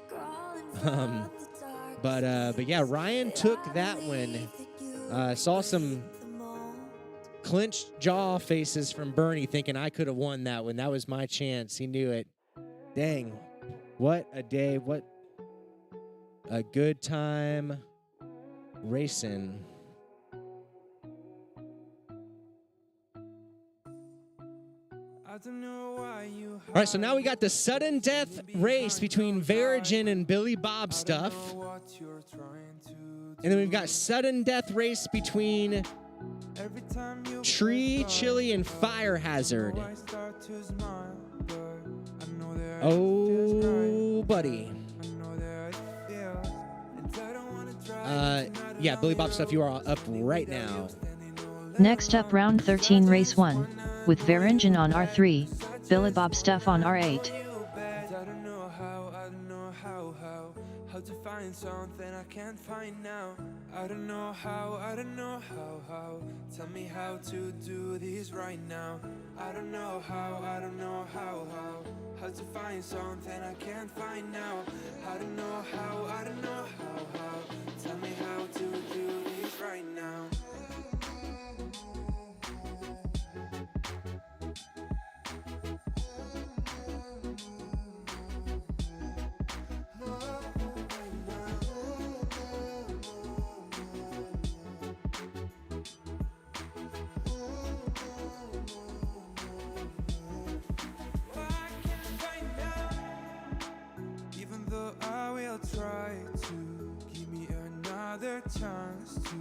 But yeah, Ryan took that one. Saw some clenched jaw faces from Bernie thinking I could have won that one. That was my chance. He knew it. Dang. What a day. What a good time racing. All right, so now we got the sudden death race between Verigen and Billy Bob Stuff. And then we've got sudden death race between Tree, Chili, and Fire Hazard. Oh, buddy. Yeah, Billy Bob Stuff, you are up right now. Next up, round 13, race 1, with Varingen on R3, Billy Bob Stuff on R8. How to find something I can't find now. I don't know how. Tell me how to do this right now. I don't know how. How to find something I can't find now. I don't know how. Tell me how to do this right now. Try to give me another chance to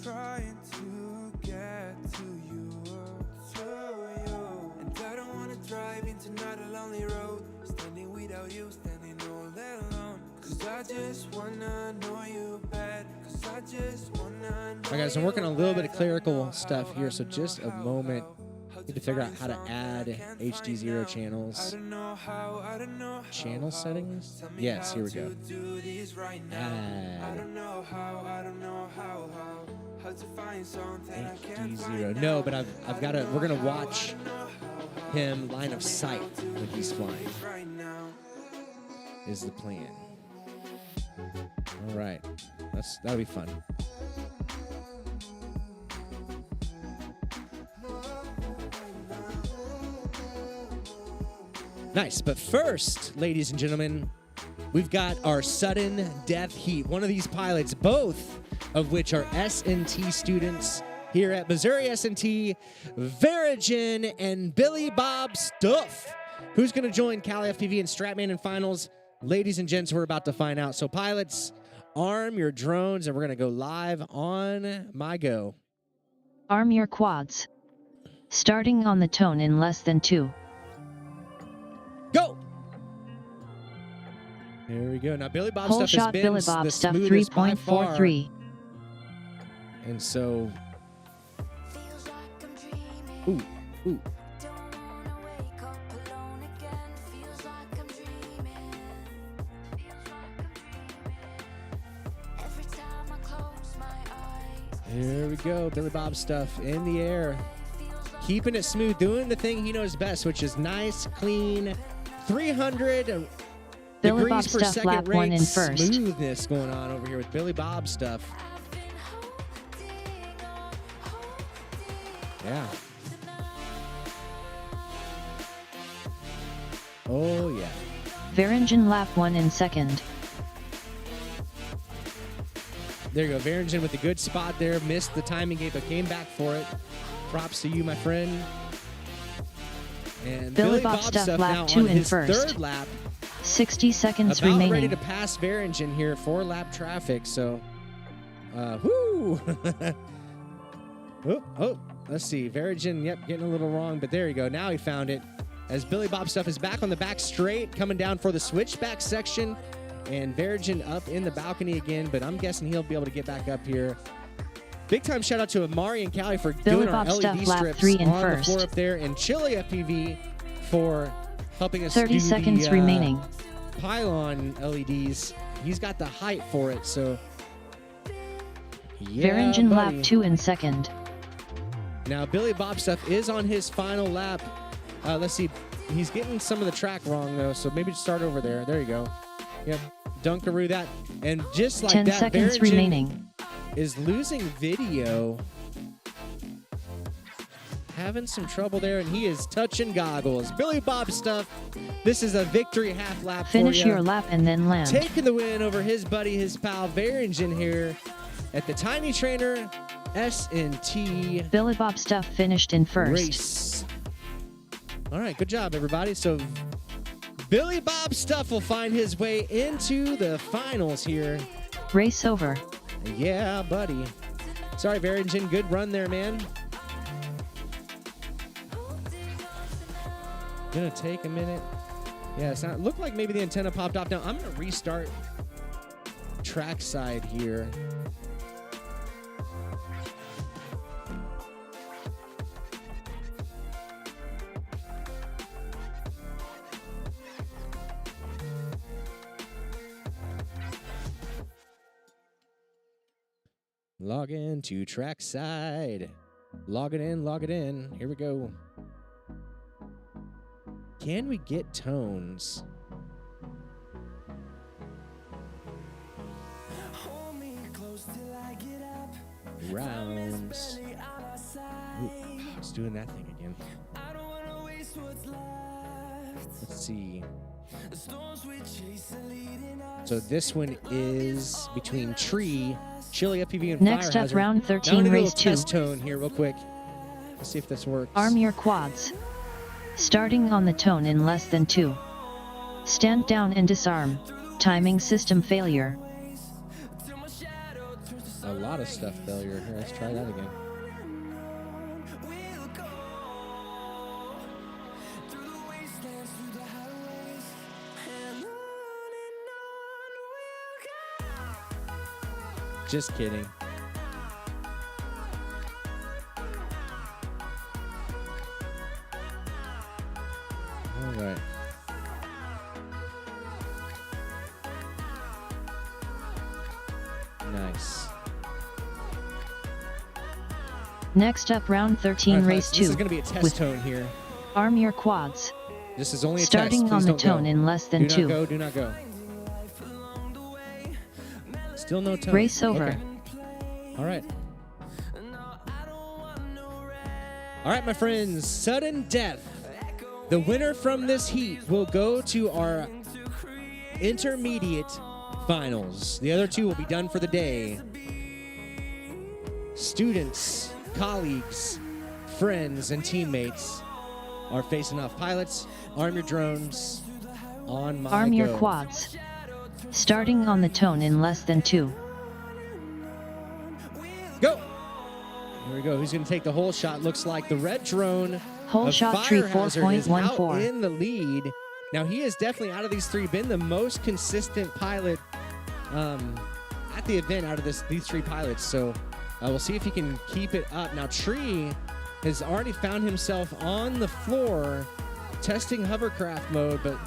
trying to get to you. And I don't wanna drive into not a lonely road, standing without you, standing all alone. Cause I just wanna know you bad. Cause I just wanna know. All right, guys, I'm working on a little bit of clerical stuff here, so just a moment. Need to figure out how to add HD0 channels. Channel settings? Yes, here we go. Add HD0. No, but I've got to. We're gonna watch him line of sight when he's flying. Is the plan? All right, that'll be fun. Nice, but first, ladies and gentlemen, we've got our sudden death heat. One of these pilots, both of which are S&T students here at Missouri S&T, Verigen and Billy Bob Stuff. Who's going to join Cali FPV and Stratman in finals? Ladies and gents, we're about to find out. So pilots, arm your drones, and we're going to go live on my go. Arm your quads. Starting on the tone in less than 2. Go! Here we go. Now, Billy Bob Whole Stuff shot has been Billy Bob the Stuff smoothest by far. 3.43. And so... Ooh, ooh. Here we go. Billy Bob Stuff in the air. Keeping it smooth, doing the thing he knows best, which is nice, clean, 300 Billy degrees Bob per Stuff second lap rate 1 in first. smoothness going on over here with Billy Bob Stuff. Yeah. Oh, yeah. Varingen lap 1 in second. There you go. Varingen with a good spot there. Missed the timing gate, but came back for it. Props to you, my friend. And Billy Bob Stuff lap now 2 on in his first. third lap. 60 seconds About remaining. ready to pass Varingen here for lap traffic. So, whoo! oh, let's see. Varingen, yep, getting a little wrong, but there you go. Now he found it. As Billy Bob Stuff is back on the back straight, coming down for the switchback section. And Varingen up in the balcony again, but I'm guessing he'll be able to get back up here Big time shout out to Amari and Callie for Billy doing our Bob Stuff LED lap strips 3 in on the first. floor up there, and Chili FPV for helping us 30 do seconds the, remaining. pylon LEDs. He's got the height for it, so yeah, Varangian lap buddy. 2 in second. Now Billy Bob Stuff is on his final lap. Let's see, he's getting some of the track wrong though, so maybe just start over there. There you go. Yep, Dunkaroo that, and just like 10 that, seconds Varangian remaining. is losing video. Having some trouble there, and he is touching goggles. Billy Bob Stuff. This is a victory half lap Finish for you. your lap and then land. Taking the win over his buddy, his pal Varangian here at the TinyTrainer S&T Billy Bob Stuff finished in first. race. All right, good job, everybody. So Billy Bob Stuff will find his way into the finals here. Race over. Yeah, buddy. Sorry, Varangian. Good run there, man. Gonna take a minute. Yeah, it's not. Looked like maybe the antenna popped off. Now I'm gonna restart trackside here. Log in to trackside. Log it in, log it in. Here we go. Can we get tones? Rounds. Ooh, it's doing that thing again. Let's see. So this one is between Tree, Chili FPV, and Next Fire up, Hazard. round Now 13, I'm gonna do a race little 2. test tone here real quick. Let's see if this works. Arm your quads. Starting on the tone in less than 2. Stand down and disarm. Timing system failure. A lot of stuff failure here. Let's try that again. Just kidding. All right. Nice. Next up, round 13, All right, race fellas, this is 2. going to be a test with tone here. Arm your quads. This is only a Starting test. on Please the don't tone go. in less than do 2. not go. Do not go. Still no tone. Race over. Okay. All right. All right, my friends. Sudden death. The winner from this heat will go to our intermediate finals. The other two will be done for the day. Students, colleagues, friends, and teammates are facing off. Pilots, arm your drones. On my Arm go. your quads. Starting on the tone in less than 2. Go. Here we go. Who's going to take the whole shot? Looks like the red drone. Whole of shot tree Fire Hazard is out 4.14. in the lead. Now he is definitely out of these three been the most consistent pilot at the event out of these three pilots. So we'll see if he can keep it up. Now Tree has already found himself on the floor testing hovercraft mode, but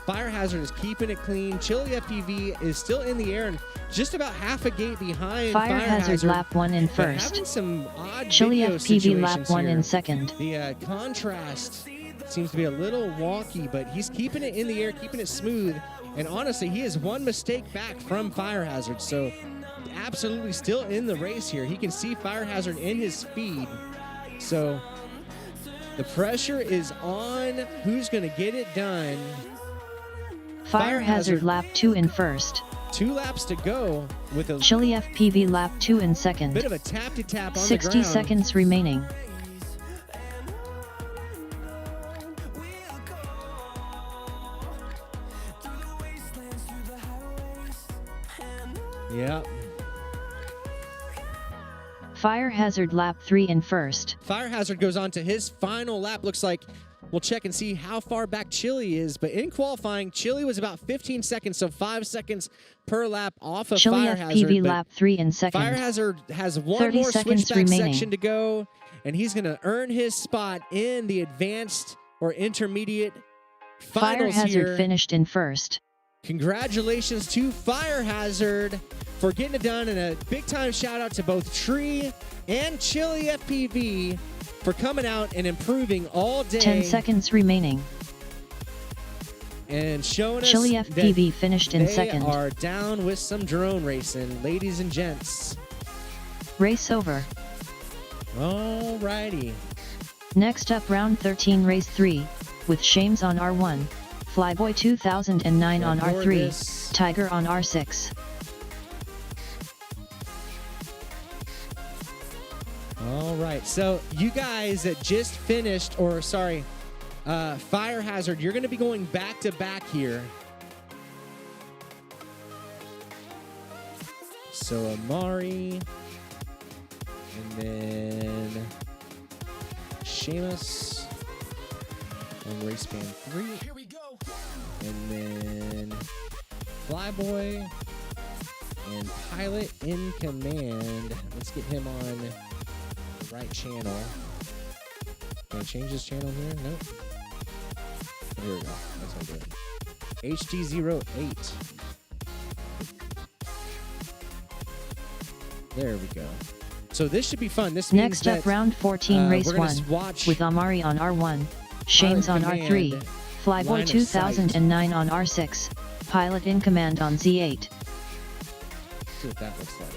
Fire Hazard is keeping it clean. Chili FPV is still in the air and just about half a gate behind Fire Hazard lap 1 in but first. having some odd Chili video FPV lap situations 1 here. in second. The contrast seems to be a little wonky, but he's keeping it in the air, keeping it smooth. And honestly, he is one mistake back from Fire Hazard. So absolutely still in the race here. He can see Fire Hazard in his speed. So the pressure is on. Who's going to get it done? Fire Hazard lap 2 in first. 2 laps to go with a Chili FPV lap 2 in second. bit of a tap-to-tap on the 60 ground. seconds remaining. Yeah. Fire Hazard lap 3 in first. Fire Hazard goes on to his final lap. Looks like we'll check and see how far back Chili is. But in qualifying, Chili was about 15 seconds, so 5 seconds per lap off of Chili Fire Hazard. FPV but lap 3 in second. Fire Hazard has one 30 more seconds switchback remaining. section to go, and he's going to earn his spot in the advanced or intermediate Fire finals Hazard here. finished in first. Congratulations to Fire Hazard for getting it done, and a big time shout out to both Tree and Chili FPV for coming out and improving all day. 10 seconds remaining. And showing us Chili FPV that finished in they second. are down with some drone racing, ladies and gents. Race over. Alrighty. Next up, round 13, race 3, with Shames on R1, Flyboy 2009 on Ignore R3, this. Tiger on R6. All right, so you guys that just finished, or sorry, Fire Hazard, you're going to be going back to back here. So Amari, and then Seamus on race band 3. Here we go. And then Flyboy and Pilot in command. Let's get him on the right channel. Can I change this channel here? Nope. Here we go. That's how I do it. HD08. There we go. So this should be fun. This means Next up, that, round 14, race we're gonna 1, watch with Amari on R1, Shames on Pilot R3, command, Flyboy line of 2009 on R6, Pilot in command on Z8. see what that looks like.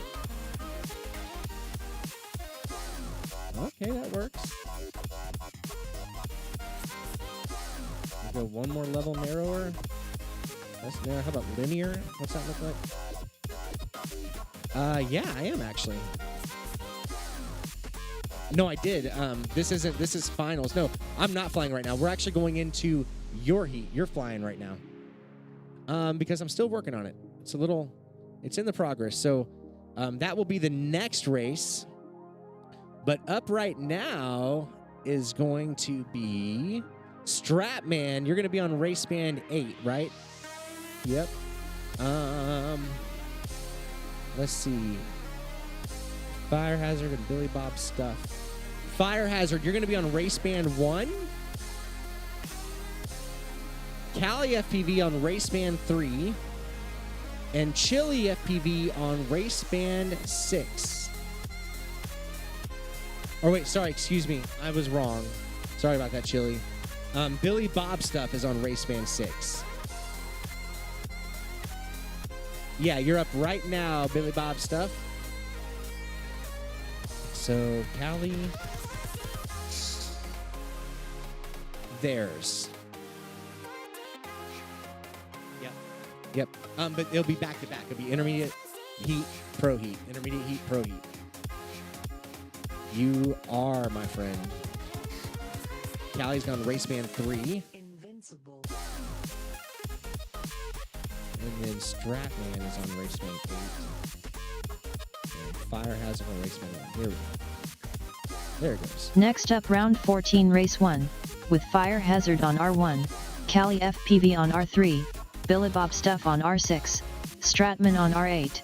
Okay, that works. We'll go one more level narrower. That's narrow. How about linear? What's that look like? Yeah, I am actually. No, I did. This is finals. No, I'm not flying right now. We're actually going into your heat. You're flying right now. Because I'm still working on it. It's in the progress. So that will be the next race. But up right now is going to be Stratman. You're going to be on race band 8, right? Yep. Let's see. Fire Hazard and Billy Bob Stuff. Fire Hazard, you're going to be on race band 1. Cali FPV on race band 3. And Chili FPV on race band 6. Or wait, sorry, excuse me. I was wrong. Sorry about that, Chili. Billy Bob Stuff is on race band 6. Yeah, you're up right now, Billy Bob Stuff. So, Cali. Theirs. Yep. But it'll be back to back. It'll be intermediate heat, pro heat. Intermediate heat, pro heat. You are, my friend. Cali's gone race band 3. Invincible. And then Stratman is on race band 8. And Fire Hazard on race band 1. Here we go. There it goes. Next up, round 14, race 1, with Fire Hazard on R1, Cali FPV on R3, Billy Bob Stuff on R6, Stratman on R8.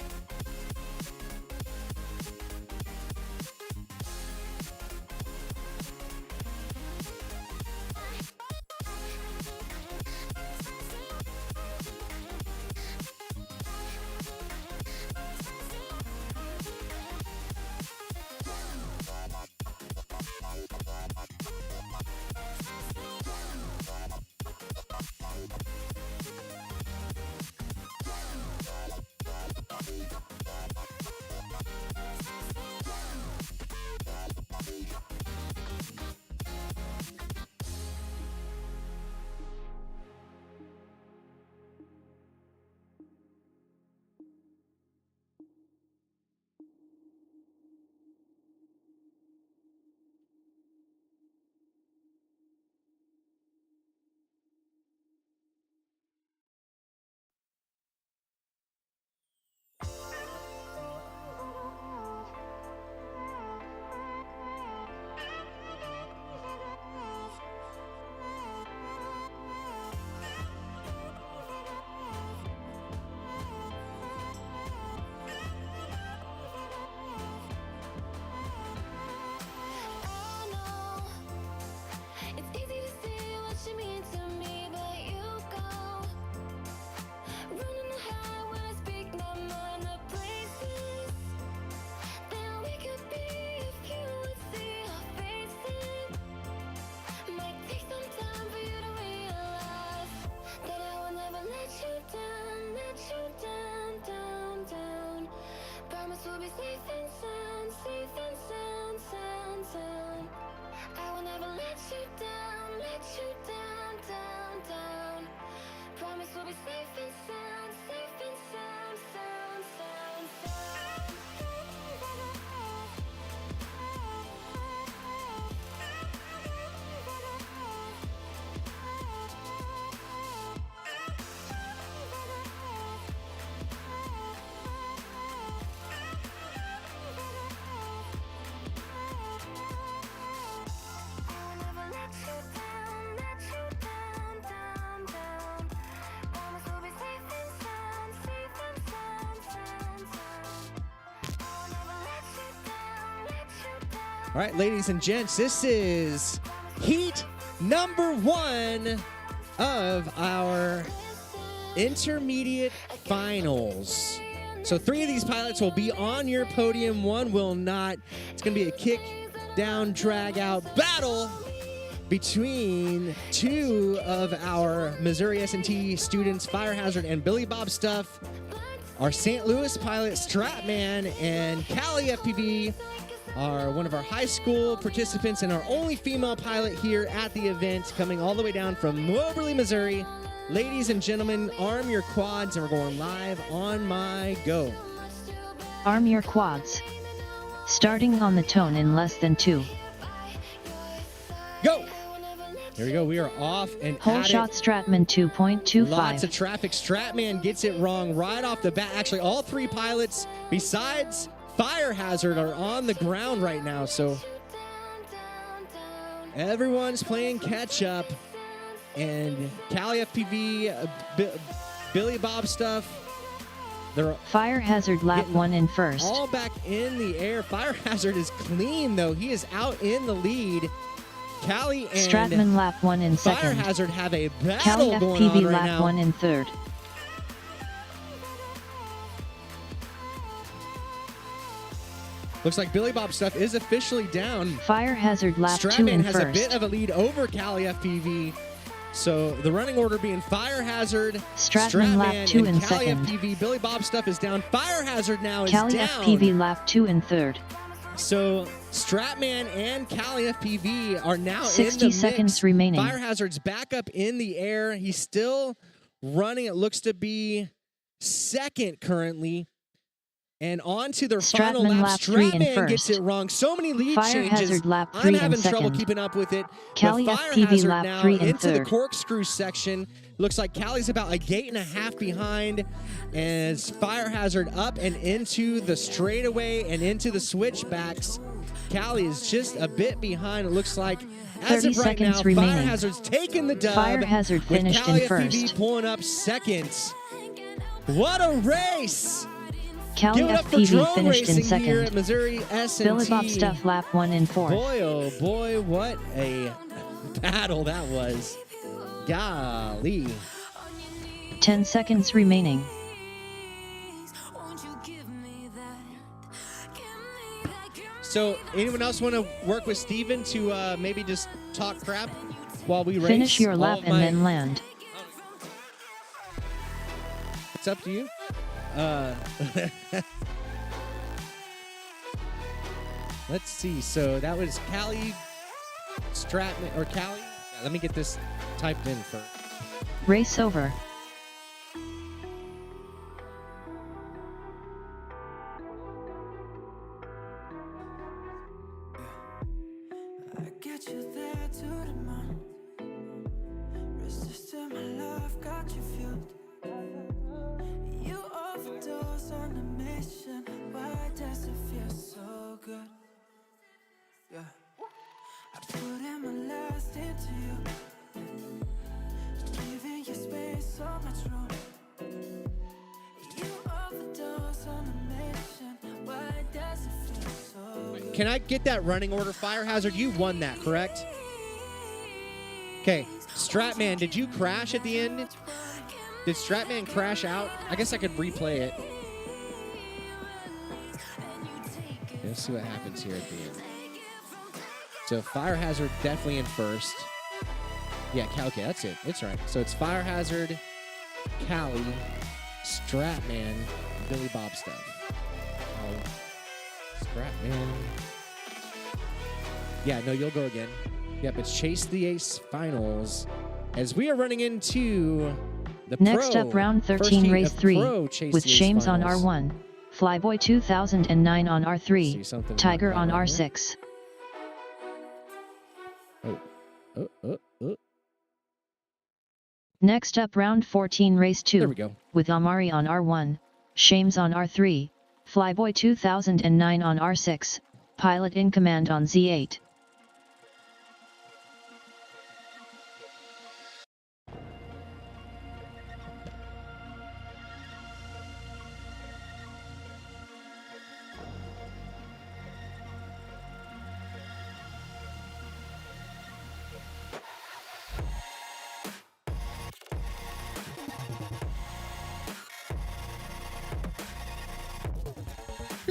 All right, ladies and gents, this is heat number 1 of our intermediate finals. So 3 of these pilots will be on your podium, 1 will not. It's going to be a kick down, drag out battle between 2 of our Missouri S&T students, Fire Hazard and Billy Bob Stuff. Our St. Louis pilot, Stratman, and Cali FPV are one of our high school participants and our only female pilot here at the event, coming all the way down from Moberly, Missouri. Ladies and gentlemen, arm your quads, and we're going live on my go. Arm your quads. Starting on the tone in less than 2. Go! Here we go. We are off and Whole at shot it. Stratman 2.25. Lots of traffic. Stratman gets it wrong right off the bat. Actually, all 3 pilots, besides Fire Hazard, are on the ground right now. So everyone's playing catch up. And Cali FPV, Billy Bob Stuff, they're Fire Hazard lap 1 in first. all back in the air. Fire Hazard is clean, though. He is out in the lead. Cali and Stratman lap 1 in Fire second. Hazard have a Cali battle going FPV on right lap now. 1 in third. Looks like Billy Bob Stuff is officially down. Fire Hazard lap 2 Stratman in has a first. bit of a lead over Cali FPV. So the running order being Fire Hazard, Stratman lap 2 and in Cali second. FPV. Billy Bob Stuff is down. Fire Hazard now is Cali down. FPV lap 2 in third. So Stratman and Cali FPV are now 60 in the seconds mix. remaining. Fire Hazard's back up in the air. He's still running. It looks to be second currently. And on to their final Stratman lap. lap 3 in Stratman gets first. it wrong. So many lead Fire changes. Hazard lap 3 I'm in having trouble second. keeping up with it. Cali But Fire FPV Hazard lap now 3 in into the third. corkscrew section. Looks like Cali's about a gate and a half behind. As Fire Hazard up and into the straightaway and into the switchbacks. Cali is just a bit behind. It looks like as 30 of right now, seconds remaining. Fire Hazard's taking the dub. Fire Hazard with finished Cali in FPV first. pulling up second. What a race! Cali Give it up for FPV drone finished in racing here at second. Missouri S&T. Billy Bob Stuff lap 1 in fourth. Boy, oh boy, what a battle that was. Golly. 10 seconds remaining. So, anyone else want to work with Steven to maybe just talk crap while we race? Finish your All lap of and then land. It's up to you. Let's see. So that was Cali Stratman or Cali. Yeah, let me get this typed in first. Race over. I get you there to the moon. Resisting my love, got you fueled. You overdose on the mission. Why does it feel so good? Yeah, I put in my last into you. Giving you space, so much room. You overdose on the mission. Why does it feel so good? Can I get that running order? Fire Hazard, you won that, correct? Okay, Stratman, did you crash at the end? Did Stratman crash out? I guess I could replay it. Let's see what happens here at the end. So Fire Hazard definitely in first. Yeah, okay, that's it. It's right. So it's Fire Hazard, Cali, Stratman, Billy Bob Stuff. Oh, Stratman. Yeah, no, you'll go again. Yep, it's Chase the Ace Finals. As we are running into the Next pro, up, round first 13, heat race of 3, pro Chase with the Ace Shames on Finals. R1, Flyboy 2009 on See R3, something Tiger like on that right R6. Oh. Next up, round 14, race There 2, we go. with Amari on R1, Shames on R3, Flyboy 2009 on R6, Pilot in Command on Z8.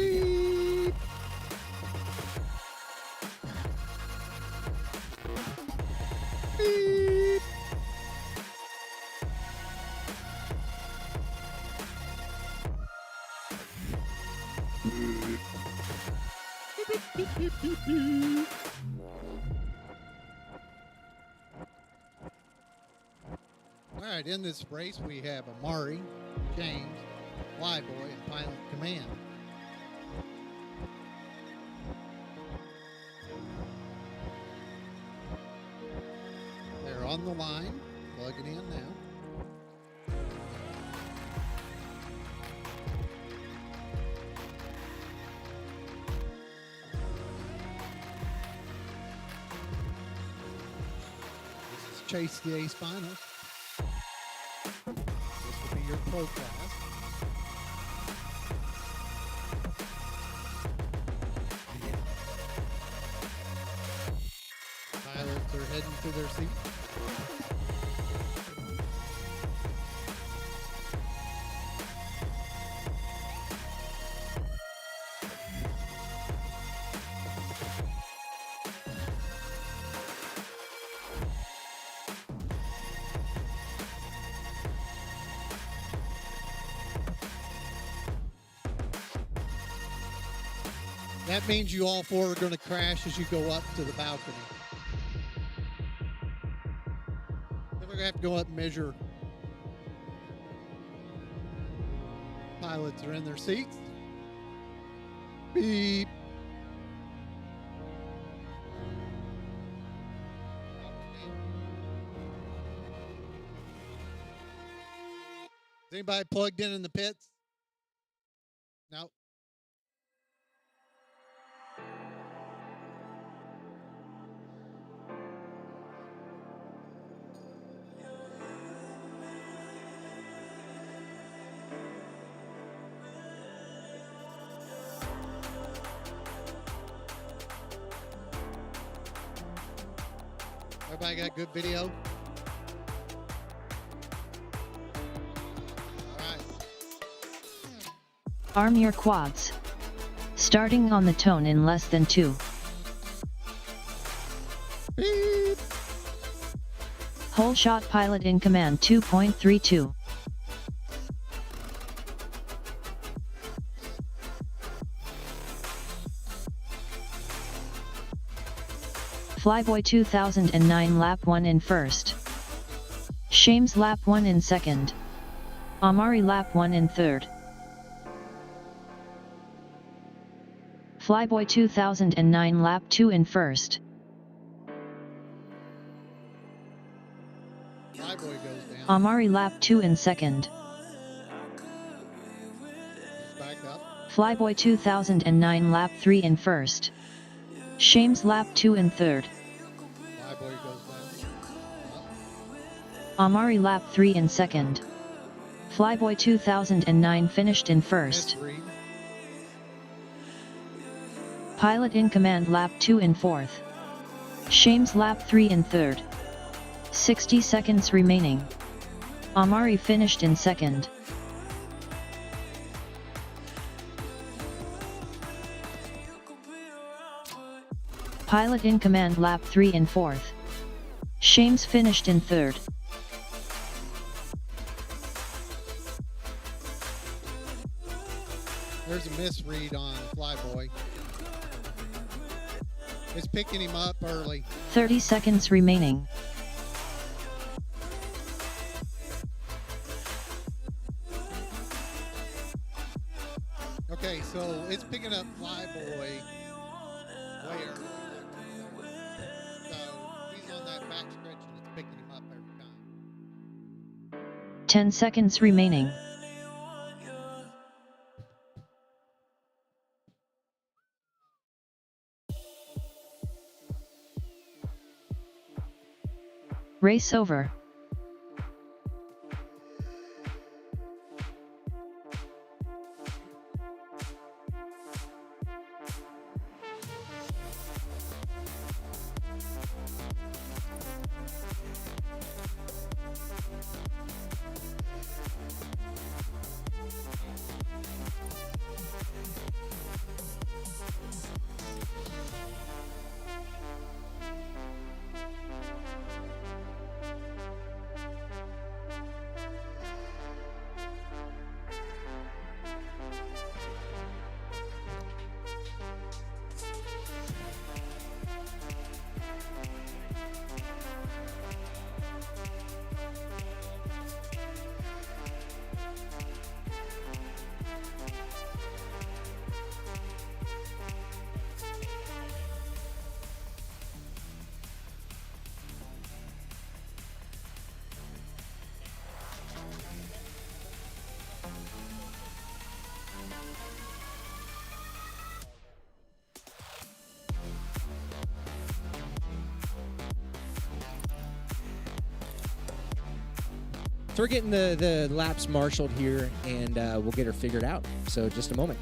Beep. Beep. All right, in this race we have Amari, James, Flyboy, and Pilot Command. They're on the line, plugging in now. This is Chase the Ace Finals. This will be your pro class. Pilots are heading to their seat. That means you all four are going to crash as you go up to the balcony. Then we're going to have to go up and measure. Pilots are in their seats. Beep. Is anybody plugged in the pits? No. Everybody got good video? All right. Arm your quads. Starting on the tone in less than 2. Beep. Whole shot pilot in command 2.32. Flyboy 2009 lap 1 in first. Shames lap 1 in second. Amari lap 1 in third. Flyboy 2009 lap 2 in first. Flyboy goes down. Amari lap 2 in second. He's back up. Flyboy 2009 lap 3 in first. Shames lap 2 in third. Flyboy goes down. Amari lap 3 in second. Flyboy 2009 finished in first. Miss Reed. Pilot in command lap 2 in fourth. Shames lap 3 in third. 60 seconds remaining. Amari finished in second. Pilot in command lap 3 in fourth. Shames finished in third. There's a misread on Flyboy. It's picking him up early. 30 seconds remaining. Okay, so it's picking up Flyboy way early. So he's on that back stretch and it's picking him up every time. 10 seconds remaining. Race over. So we're getting the laps marshaled here, and we'll get her figured out. So just a moment.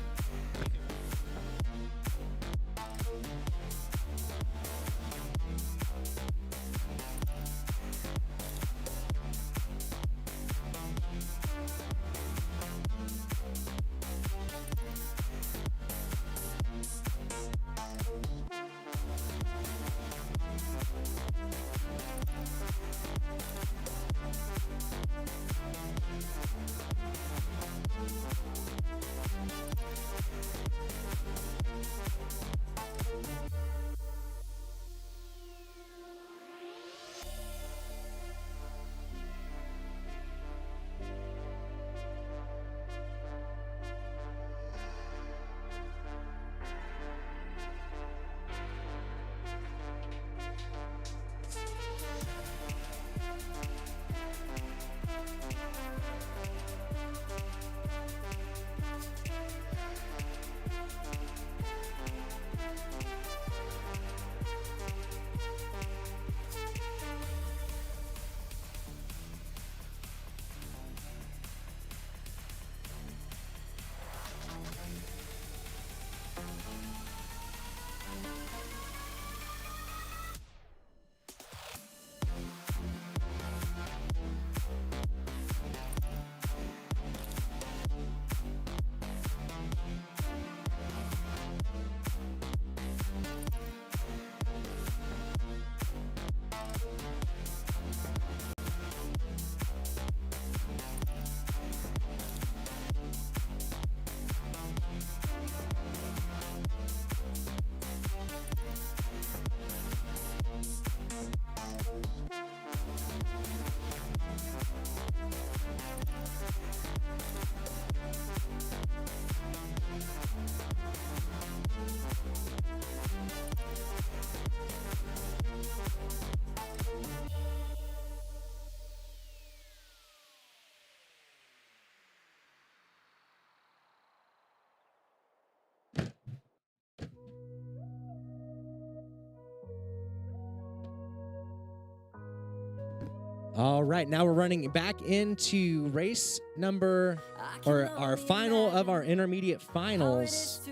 All right, now we're running back into race number, or our final of our intermediate finals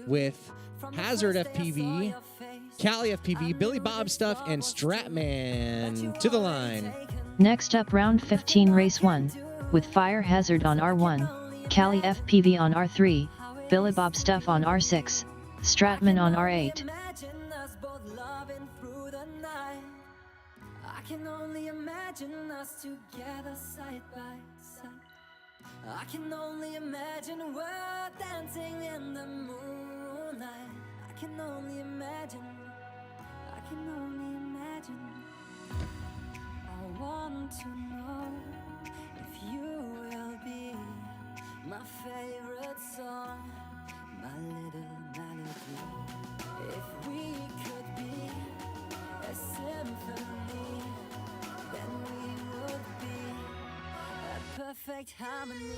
with Hazard FPV, Cali FPV, Billy Bob Stuff, and Stratman to the line. Next up, round 15, race 1, with Fire Hazard on R1, Cali FPV on R3, Billy Bob Stuff on R6, Stratman on R8. I can only imagine us together side by side. I can only imagine we're dancing in the moonlight. I can only imagine. I can only imagine. I want to know if you will be my favorite song, my little melody. If we could be a symphony, then we would be a perfect harmony.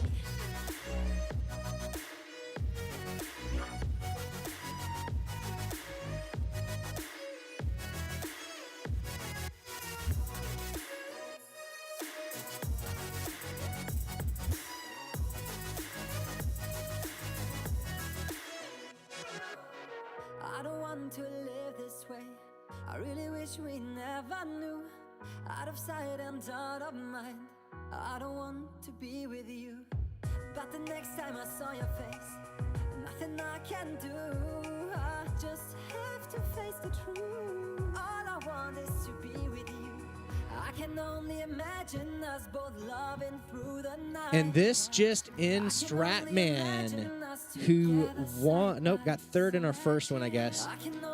I don't want to live this way. I really wish we never knew. Out of sight and out of mind. I don't want to be with you. But the next time I saw your face, nothing I can do. I just have to face the truth. All I want is to be with you. I can only imagine us both loving through the night. And this just in Stratman, who won, nope, got third in our first one, I guess.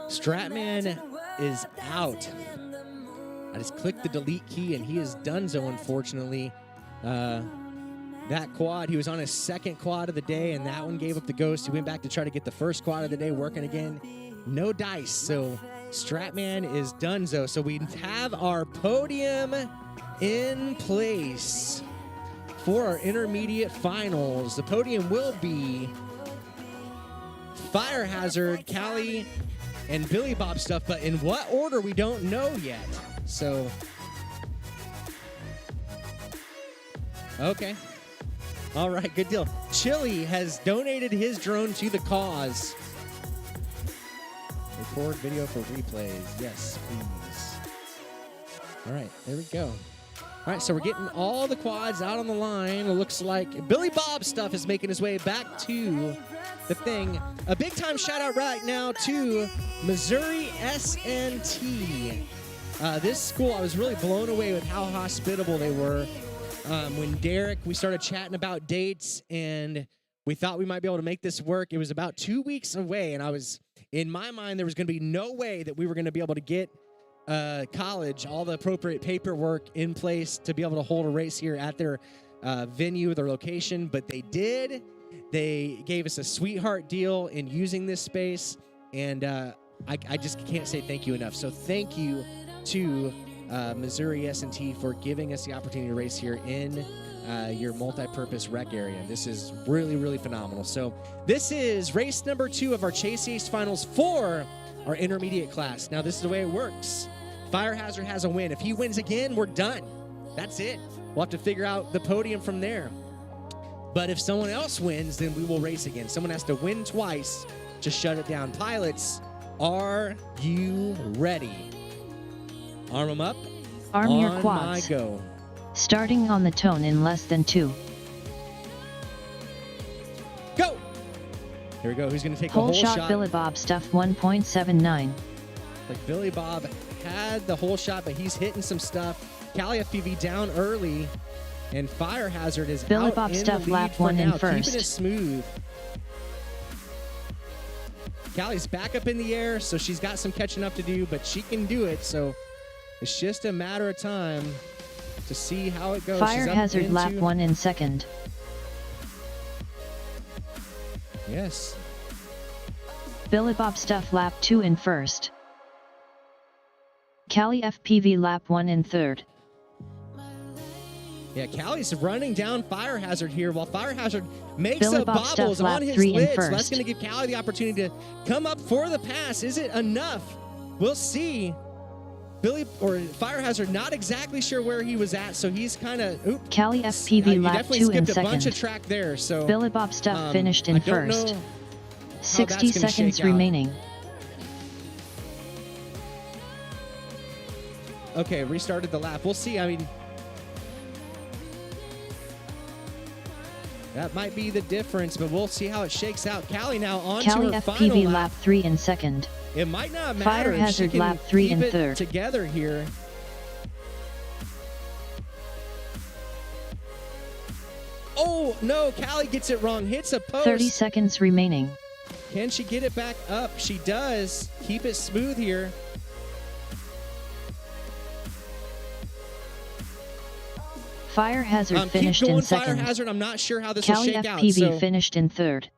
Stratman is out. I just clicked the delete key and he is donezo, unfortunately. That quad, he was on his second quad of the day, and that one gave up the ghost. He went back to try to get the first quad of the day working again. No dice, so Stratman is donezo. So we have our podium in place for our intermediate finals. The podium will be Fire Hazard, Cali, and Billy Bob Stuff, but in what order we don't know yet. So Okay. All right, good deal. Chili has donated his drone to the cause. Record video for replays. Yes, please. All right, there we go. All right, so we're getting all the quads out on the line. It looks like Billy Bob stuff is making his way back to the thing. A big time shout out right now to Missouri SNT. This school, I was really blown away with how hospitable they were. When we started chatting about dates and we thought we might be able to make this work. It was about 2 weeks away, and in my mind, there was going to be no way that we were going to be able to get college, all the appropriate paperwork in place to be able to hold a race here at their venue, their location, but they did. They gave us a sweetheart deal in using this space, and I just can't say thank you enough. So thank you to Missouri S&T for giving us the opportunity to race here in your multi-purpose rec area. This is really, really phenomenal. So this is race number 2 of our Chase Ace Finals for our intermediate class. Now, this is the way it works. Fire Hazard has a win. If he wins again, we're done. That's it. We'll have to figure out the podium from there. But if someone else wins, then we will race again. Someone has to win twice to shut it down. Pilots, are you ready? Arm them up. Arm your quads. My go. Starting on the tone in less than 2. Go! Here we go. Who's going to take Whole the whole shot? Billy Bob stuff 1.79. Like Billy Bob had the whole shot, but he's hitting some stuff. Cali FPV down early, and Fire Hazard is Billy out Bob in stuff the lead lap for 1 now, in first. keeping it smooth. Callie's back up in the air, so she's got some catching up to do, but she can do it, so it's just a matter of time to see how it goes. Fire She's up Hazard into, lap 1 in second. Yes. Billy Bob stuff lap 2 in first. Cali FPV lap 1 in third. Yeah, Callie's running down Fire Hazard here while Fire Hazard makes Billy up Bob stuff bobbles lap on his 3 in lids. So first. that's going to give Callie the opportunity to come up for the pass. Is it enough? We'll see. Fire Hazard not exactly sure where he was at, so he's kind of Cali FPV lap 2 in skipped a bunch of second. track there. So Billy Bob stuff finished in I don't first. know how 60 that's gonna seconds shake out. remaining. Okay, restarted the lap. We'll see. I mean, that might be the difference, but we'll see how it shakes out. Callie now on Cali to her FPV final lap 3 in second. It might not matter Fire if she Hazard can lap 3 keep in it third. together here. Oh, no, Callie gets it wrong. Hits a post. 30 seconds remaining. Can she get it back up? She does. Keep it smooth here. Fire Hazard Keep finished going, in Fire second. Hazard. I'm not sure how this will Cali shake out. FPV So, finished in third.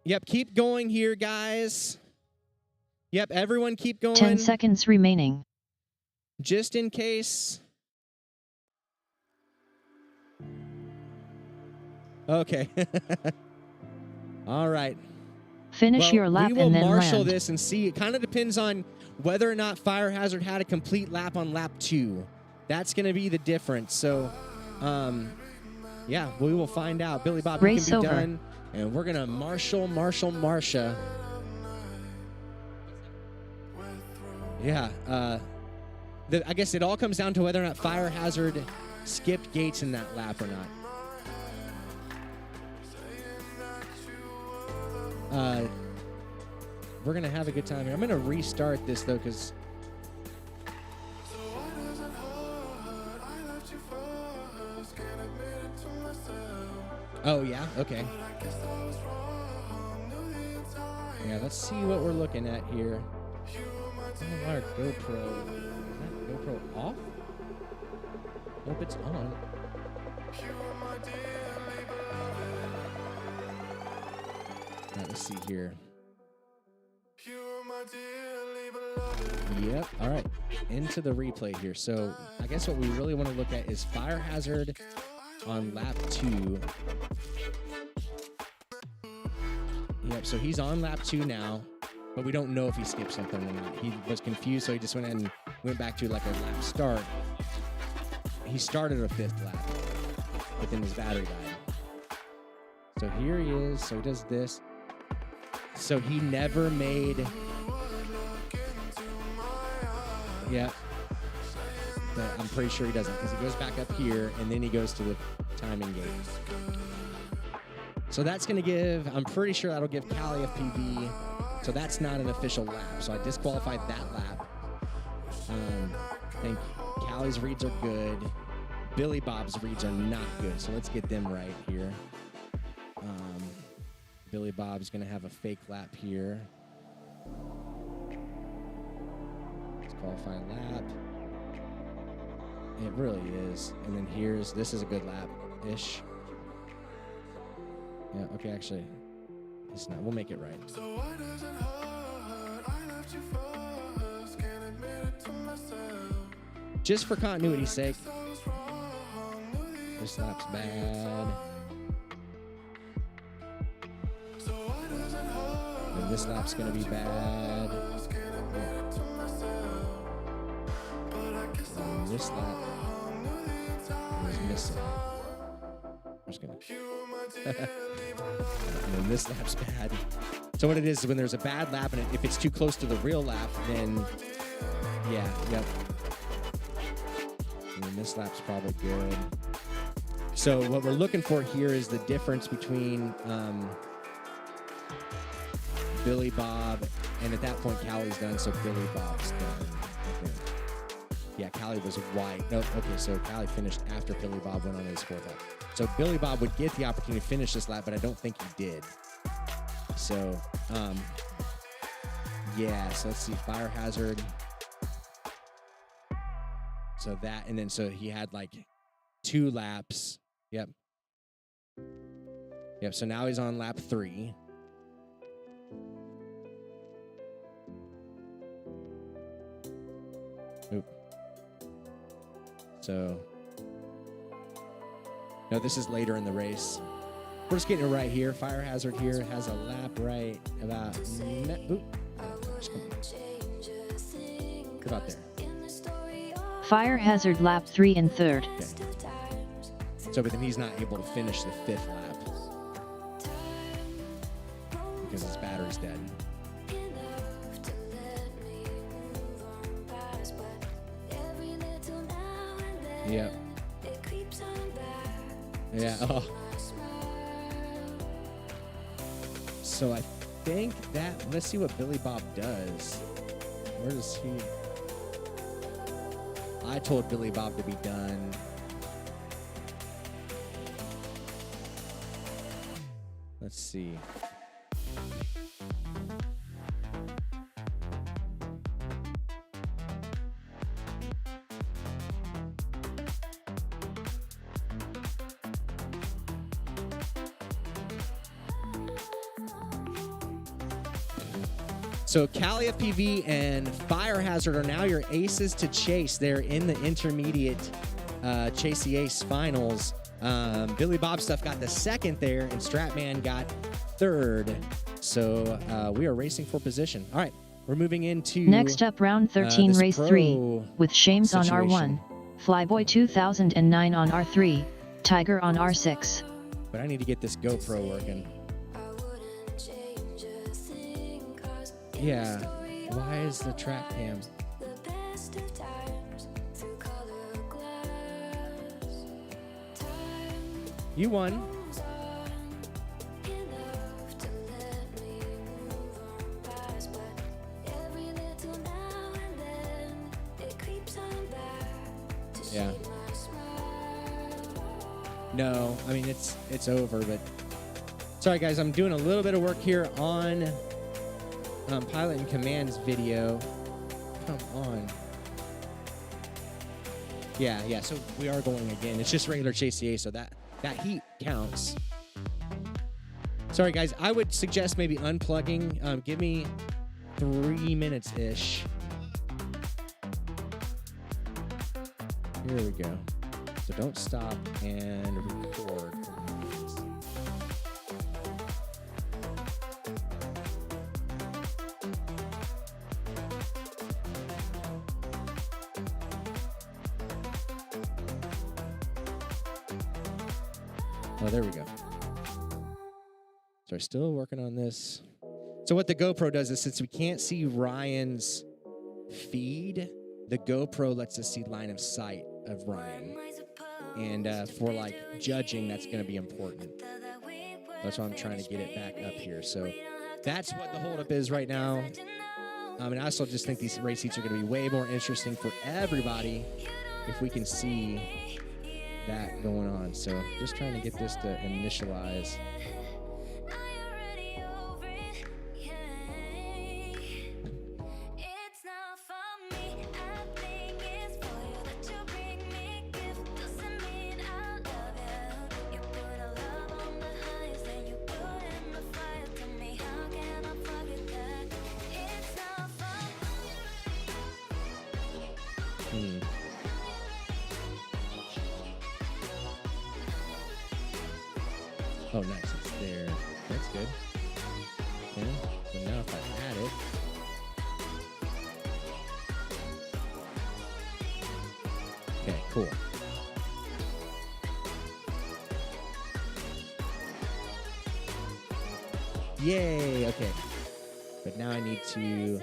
yep, keep going here, guys. Yep, everyone keep going. 10 seconds remaining. Just in case. Okay. All right. Finish Well, your lap we will and then marshal land. this and see. It kind of depends on whether or not Fire Hazard had a complete lap on lap 2. That's going to be the difference. So, yeah, we will find out. Billy Bob, you Race can be over. done. And we're going to marshal Marsha. Yeah. I guess it all comes down to whether or not Fire Hazard skipped gates in that lap or not. We're going to have a good time here. I'm going to restart this, though, because... Oh, yeah? Okay. Yeah, let's see what we're looking at here. Oh, our GoPro. Is that GoPro off? Nope, it's on. Alright, let's see here. Yep, alright. Into the replay here. So, I guess what we really want to look at is Fire Hazard on lap 2. Yep, so he's on lap 2 now, but we don't know if he skipped something or not. He was confused, so he just went in and went back to like a lap start. He started a 5th lap. but then his battery died. So here he is. So he does this. So he never made. Yeah. But I'm pretty sure he doesn't because he goes back up here and then he goes to the timing gate. So that's going to give, I'm pretty sure that'll give Cali FPV. So that's not an official lap. So I disqualified that lap. I think Cali's reads are good. Billy Bob's reads are not good. So let's get them right here. Billy Bob's going to have a fake lap here. Let's qualify lap. It really is. And then this is a good lap-ish. Yeah, okay, actually, it's not. We'll make it right. So why does it hurt? I left you first, can't admit it to myself. Just for continuity's sake, So it's wrong, knew the this lap's bad. So why does it hurt? And this lap's gonna be bad. Can't admit it to myself. But I guess I And was this lap wrong, knew the time is missing. I'm just gonna. you were my dear, leave alone. And then this lap's bad. So what it is when there's a bad lap and if it's too close to the real lap, then yeah, yep. And then this lap's probably good. So what we're looking for here is the difference between Billy Bob and at that point Cali's done, so Billy Bob's done. Okay. Yeah, Cali was white. No, okay, so Cali finished after Billy Bob went on his fourth lap. So Billy Bob would get the opportunity to finish this lap, but I don't think he did. So, yeah, so let's see, Fire Hazard. So that, and then so he had like 2 laps. Yep. Yep, so now he's on lap 3. Oop. So, no, this is later in the race. We're just getting it right here. Fire Hazard here has a lap right about. Oop. Oh, gosh, come on. Get about there. Fire Hazard lap 3 and 3rd. Okay. So, but then he's not able to finish the 5th lap because his battery's dead. Yep. Yeah. Oh. So I think that. Let's see what Billy Bob does. Where does he? I told Billy Bob to be done. Let's see. So Cali FPV and Fire Hazard are now your aces to chase. They're in the intermediate Chase the Ace finals. Billy Bob Stuff got the 2nd there, and Stratman got 3rd. So we are racing for position. All right, we're moving into Next up, round 13, this race pro 3, with Shames on situation. R1, Flyboy 2009 on R3, Tiger on R6. But I need to get this GoPro working. Yeah, why is the track cam? You won. Yeah. No, I mean it's over, but sorry guys, I'm doing a little bit of work here on Pilot and Command's video. Come on. Yeah, so we are going again. It's just regular Chase the Ace, so that heat counts. Sorry guys, I would suggest maybe unplugging. Give me 3 minutes-ish. Here we go. So don't stop and record. Oh, there we go. So we're still working on this. So what the GoPro does is, since we can't see Ryan's feed, the GoPro lets us see line of sight of Ryan. And for like judging, that's going to be important. That's why I'm trying to get it back up here. So that's what the holdup is right now. And I also just think these race heats are going to be way more interesting for everybody if we can see that going on. So just trying to get this to initialize. Oh, nice. It's there. That's good. Okay. So now if I add it. Okay, cool. Yay. Okay. But now I need to...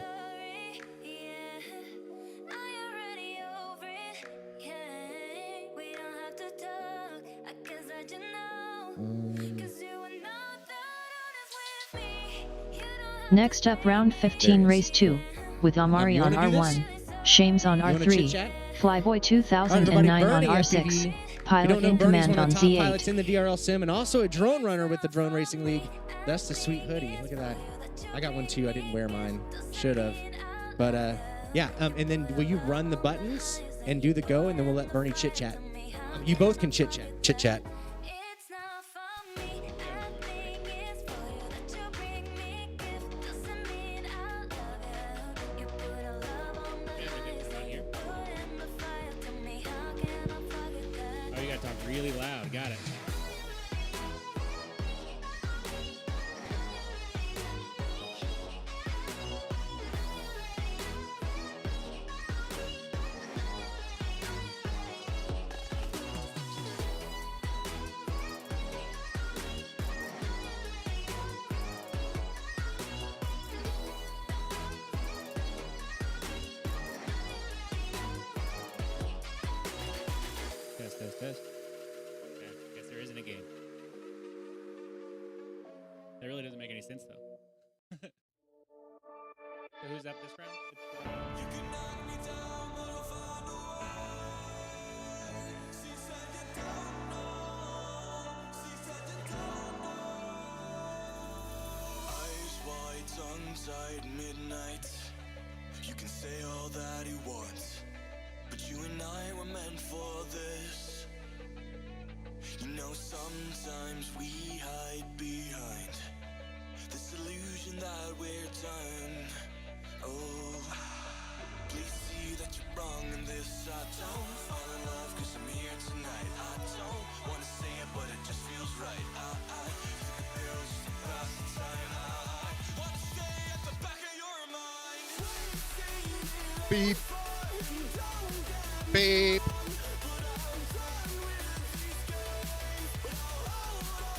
Next up, round 15, race 2, with Amari on R1, Shames on R3, Flyboy 2009 on R6, Pilot in Command on Z8. Pilots in the DRL Sim, and also a drone runner with the Drone Racing League. That's the sweet hoodie. Look at that. I got one too. I didn't wear mine. Should have. But yeah. And then will you run the buttons and do the go, and then we'll let Bernie chit chat. You both can chit chat. Really loud. Got it. Test. Guess there isn't a game. That really doesn't make any sense, though. So who's up this round? You can knock me down, but I'll find a way. She said you don't know. She said you don't know. Eyes wide, tongue tied, midnight. You can say all that you want, but you and I were meant for this. You know, sometimes we hide behind this illusion that we're done. Oh, please see that you're wrong in this. I don't fall in love cause I'm here tonight. I don't wanna say it, but it just feels right. I think the pills just to pass the time. I want to stay at the back of your mind. Beep. Beep.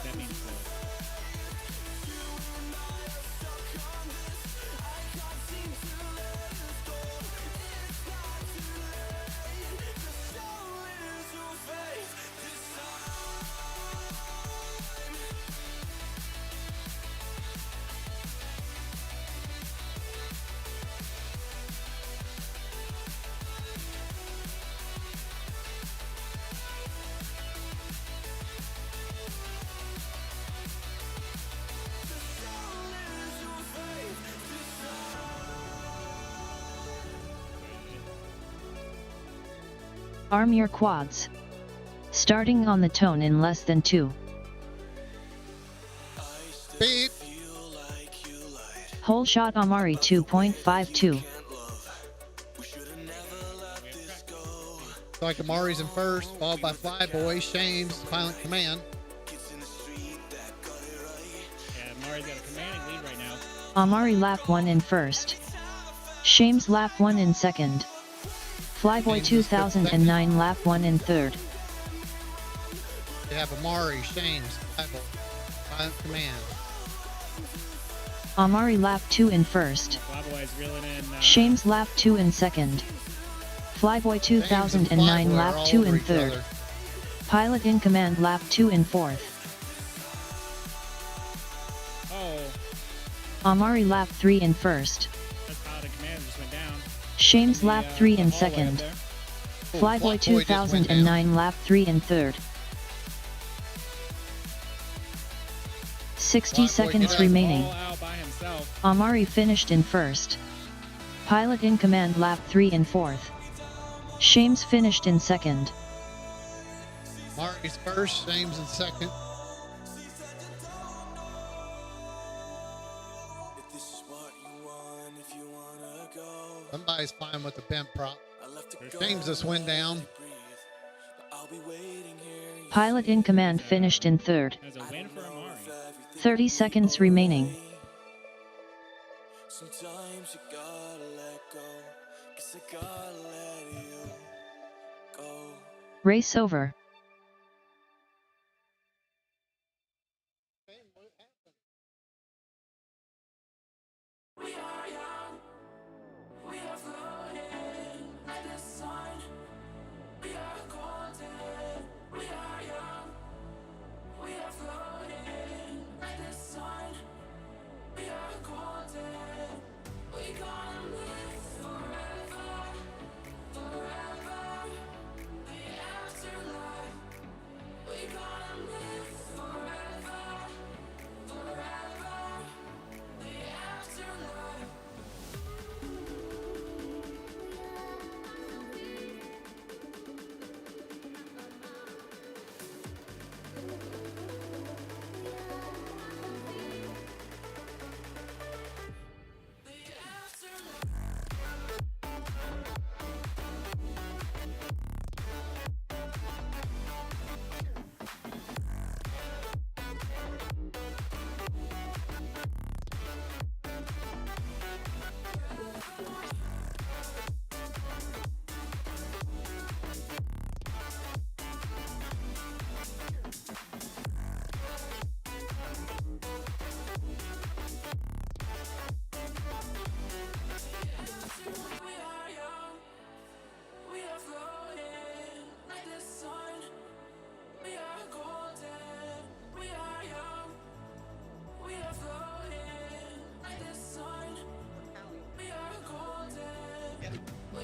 That means Arm your quads. Starting on the tone in less than 2. Beep. Whole shot Amari 2.52. So like Amari's in first, followed by Flyboy, Shames, Pilot Command. yeah, Mari's got a commanding lead right now. Amari lap 1 in first. Shames lap 1 in second. Flyboy 2009 lap 1 in third. We have Amari, Shames, Bible, Silent Command. Amari lap 2 in first. Flyboy's reeling in. Shames lap 2 in second. Flyboy Shames and 2009 Flyboy are lap all 2 over in each third. other. Pilot in command lap 2 in fourth. Oh, Amari lap 3 in first. that's Pilot in Command just went down. Shames The, lap 3 the in hallway up second. there. Flyboy Flyboy just went 2009 lap 3 in third. 60 Flyboy seconds get up. remaining. All out by himself. Amari finished in first. Pilot in command lap 3 in fourth. Shames finished in second. Amari's first, Shames in second. Somebody's flying with the bent prop. Shames just went down. Pilot in command finished in third. That's a win for Amari. 30 seconds remaining. Sometimes you gotta let go, 'cause I gotta let you go. Race over.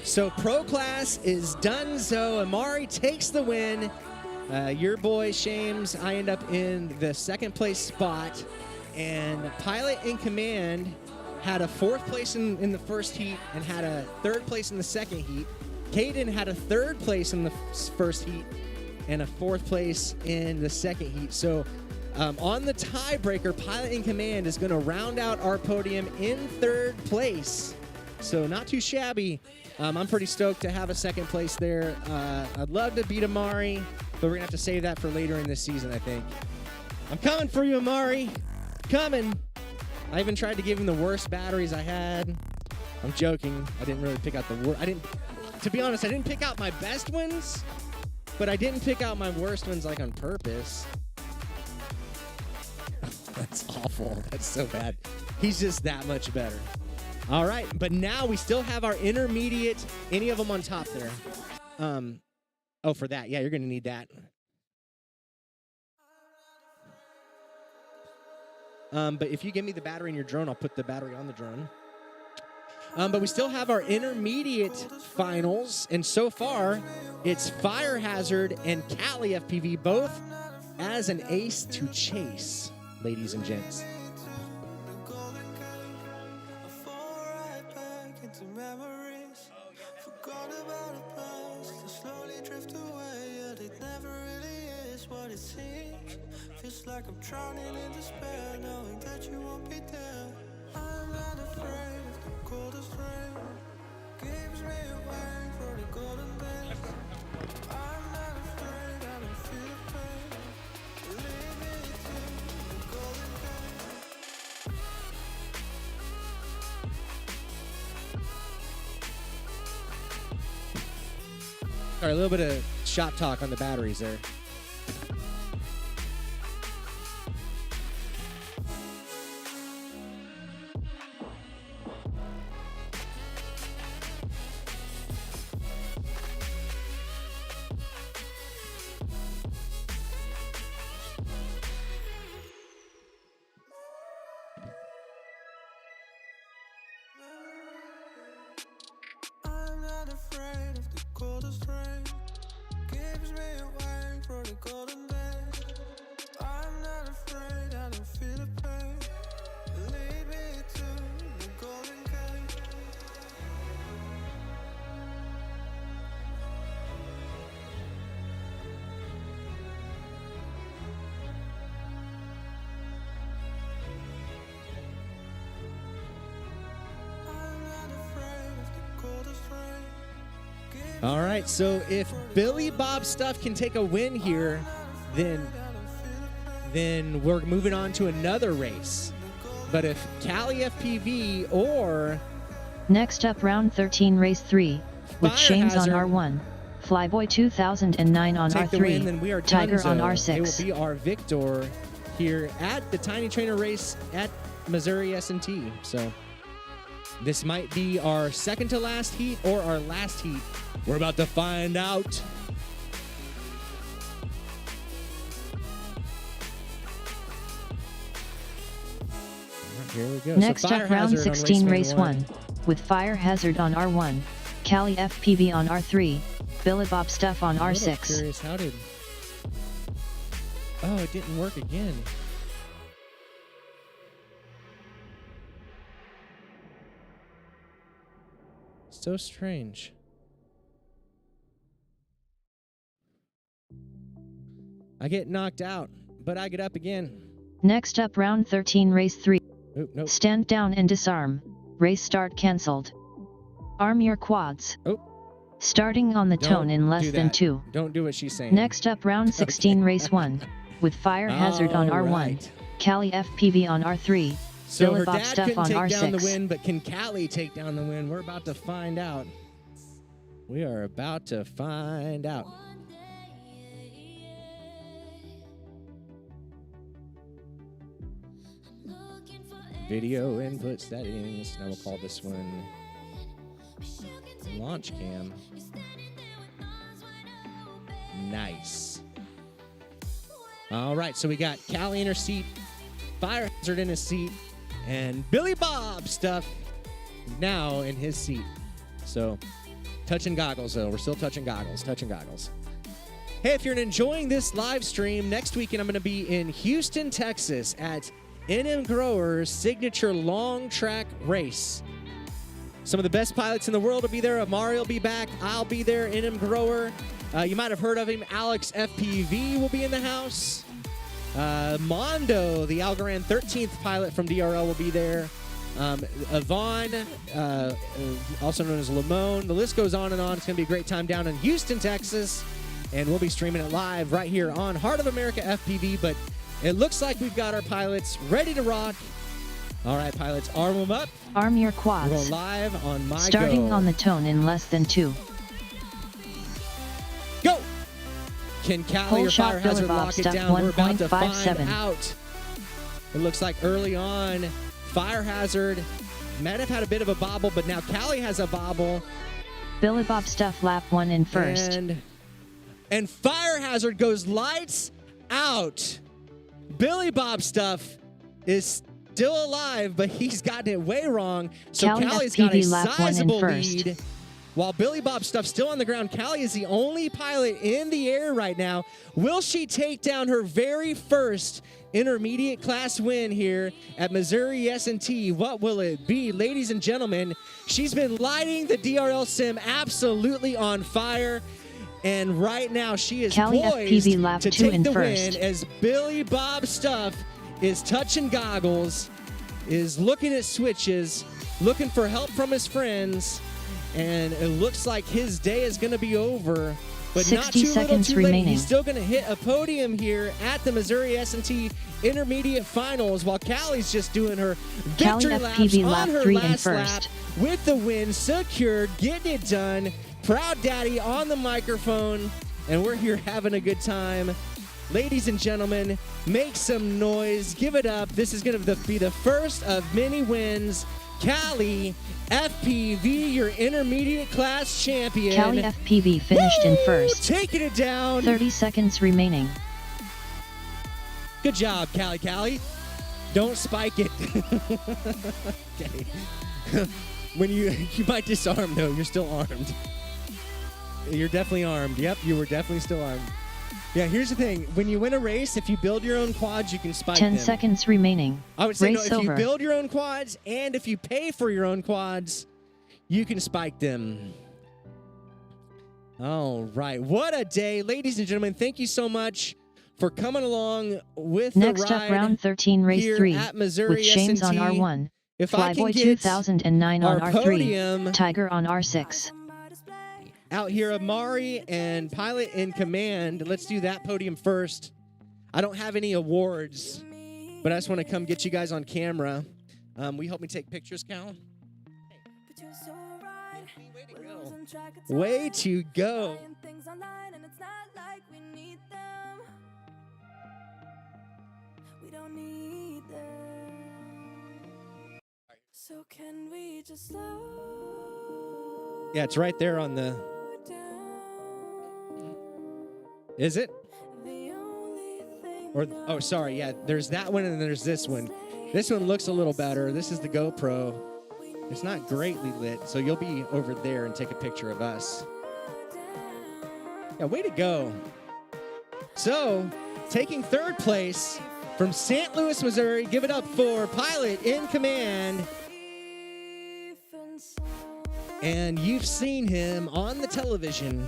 So Pro Class is done. So Amari takes the win. Your boy Shames, I end up in the second place spot. And Pilot in Command had a fourth place in the first heat and had a third place in the second heat. Caden had a third place in the first heat and a fourth place in the second heat. So on the tiebreaker, Pilot in Command is going to round out our podium in third place. So not too shabby. I'm pretty stoked to have a second place there. I'd love to beat Amari, but we're going to have to save that for later in this season, I think. I'm coming for you, Amari. Coming. I even tried to give him the worst batteries I had. I'm joking. I didn't really pick out the worst. To be honest, I didn't pick out my best ones, but I didn't pick out my worst ones like on purpose. That's awful. That's so bad. He's just that much better. All right, but now we still have our intermediate, any of them on top there. Oh, for that. Yeah, you're going to need that. But if you give me the battery in your drone, I'll put the battery on the drone. But we still have our intermediate finals, and so far, it's Fire Hazard and Cali FPV, both as an ace to chase, ladies and gents. Feels like I'm drowning in despair, knowing that you won't be there. I'm not afraid of the coldest rain. Gives me away for the golden days. I'm not afraid, I don't feel the pain. Lead me to the golden days. All right, a little bit of shop talk on the batteries there. afraid of the coldest rain. Keeps me awake for the golden days. I'm not afraid, I don't feel the pain. Lead me to the golden gate. I'm not afraid of the coldest rain. All right, so if Billy Bob Stuff can take a win here, then we're moving on to another race. But if Cali FPV or Next up, round 13, race 3, with Fire Shames on Hazard R1, Flyboy 2009 on take the win, R3, then we are Tiger on donezo. R6. It will be our victor here at the TinyTrainer race at Missouri S&T. So this might be our second to last heat or our last heat. We're about to find out. Here we go. Next So Fire up, round Hazard on 16, race man 1, with Fire Hazard on R1, Cali FPV on R3, Billy Bob Stuff on I'm a little R6. curious, how did... Oh, it didn't work again. So strange. I get knocked out, but I get up again. Next up, round 13, race 3, Oop, nope. stand down and disarm, race start cancelled. Arm your quads. Oh. Starting on the tone in less do than that. 2. Don't do what she's saying. Next up, round 16, race 1, with Fire Hazard on All R1, right. Cali FPV on R3, So Billy her Bob dad Stuff couldn't on take down the R6. win, but can Callie take down the win? We're about to find out. We are about to find out. Video input settings. Now we'll call this one Launch Cam. Nice. All right, so we got Callie in her seat, Fire Hazard in his seat, and Billy Bob Stuff now in his seat. So, touching goggles, though. We're still touching goggles, Hey, if you're enjoying this live stream, next weekend I'm going to be in Houston, Texas at NM Grower's signature long track race. Some of the best pilots in the world will be there. Amari will be back. I'll be there. NM Grower. You might have heard of him. Alex FPV will be in the house. Mondo, the Algorand 13th pilot from DRL, will be there. Yvonne, also known as Lamone. The list goes on and on. It's going to be a great time down in Houston, Texas. And we'll be streaming it live right here on Heart of America FPV. But it looks like we've got our pilots ready to rock. All right, pilots, arm them up. Arm your We're quads. going live on my Starting go. on the tone in less than 2. Go! Can Callie Pole or shot Fire Billy Hazard Bob lock it stuff down? We're about to find 1.57. out. It looks like early on, Fire Hazard might have had a bit of a bobble, but now Callie has a bobble. Billy Bob Stuff lap 1 in first. And Fire Hazard goes lights out. Billy Bob Stuff is still alive, but he's gotten it way wrong. So Callie Callie's got a FPV lap 1 in sizable first. lead. While Billy Bob Stuff's still on the ground, Callie is the only pilot in the air right now. Will she take down her very first intermediate class win here at Missouri S&T? What will it be? Ladies and gentlemen, she's been lighting the DRL sim absolutely on fire. And right now she is Callie poised FPV lap to 2 take in the first. win as Billy Bob Stuff is touching goggles, is looking at switches, looking for help from his friends, and it looks like his day is going to be over. But 60 not too little seconds too late. remaining. He's still going to hit a podium here at the Missouri S&T Intermediate Finals while Callie's just doing her Callie victory laps FPV on lap her 3 in last lap first. with the win secured, getting it done. Proud Daddy on the microphone, and we're here having a good time. Ladies and gentlemen, make some noise. Give it up. This is going to be the first of many wins. Callie FPV, your intermediate class champion. Callie FPV finished in first. Taking it down. 30 seconds remaining. Good job, Callie. Don't spike it. Okay. when you might disarm though, you're still armed. You're definitely armed. Yep, you were definitely still armed. Yeah, here's the thing. When you win a race, if you build your own quads, you can spike 10 them. seconds remaining. I would say no, Race if over. you build your own quads and if you pay for your own quads, you can spike them. All right. What a day. Ladies and gentlemen, thank you so much for coming along with Next the ride up, round 13, race here 3, at Missouri with Shames on S&T. R1, If I can Flyboy get 2009 on our R3, podium Tiger on R6. out here, Amari and Pilot in Command. Let's do that podium first. I don't have any awards, but I just want to come get you guys on camera. Will you help me take pictures, Cal? Way to go. So can we just slow Yeah, it's right there on the... down? Is it? The only thing Or, oh, sorry, yeah, there's that one and then there's this one. This one looks a little better. This is the GoPro. It's not greatly lit, so you'll be over there and take a picture of us. Yeah, way to go. So, taking third place from St. Louis, Missouri, give it up for Pilot in Command. And you've seen him on the television.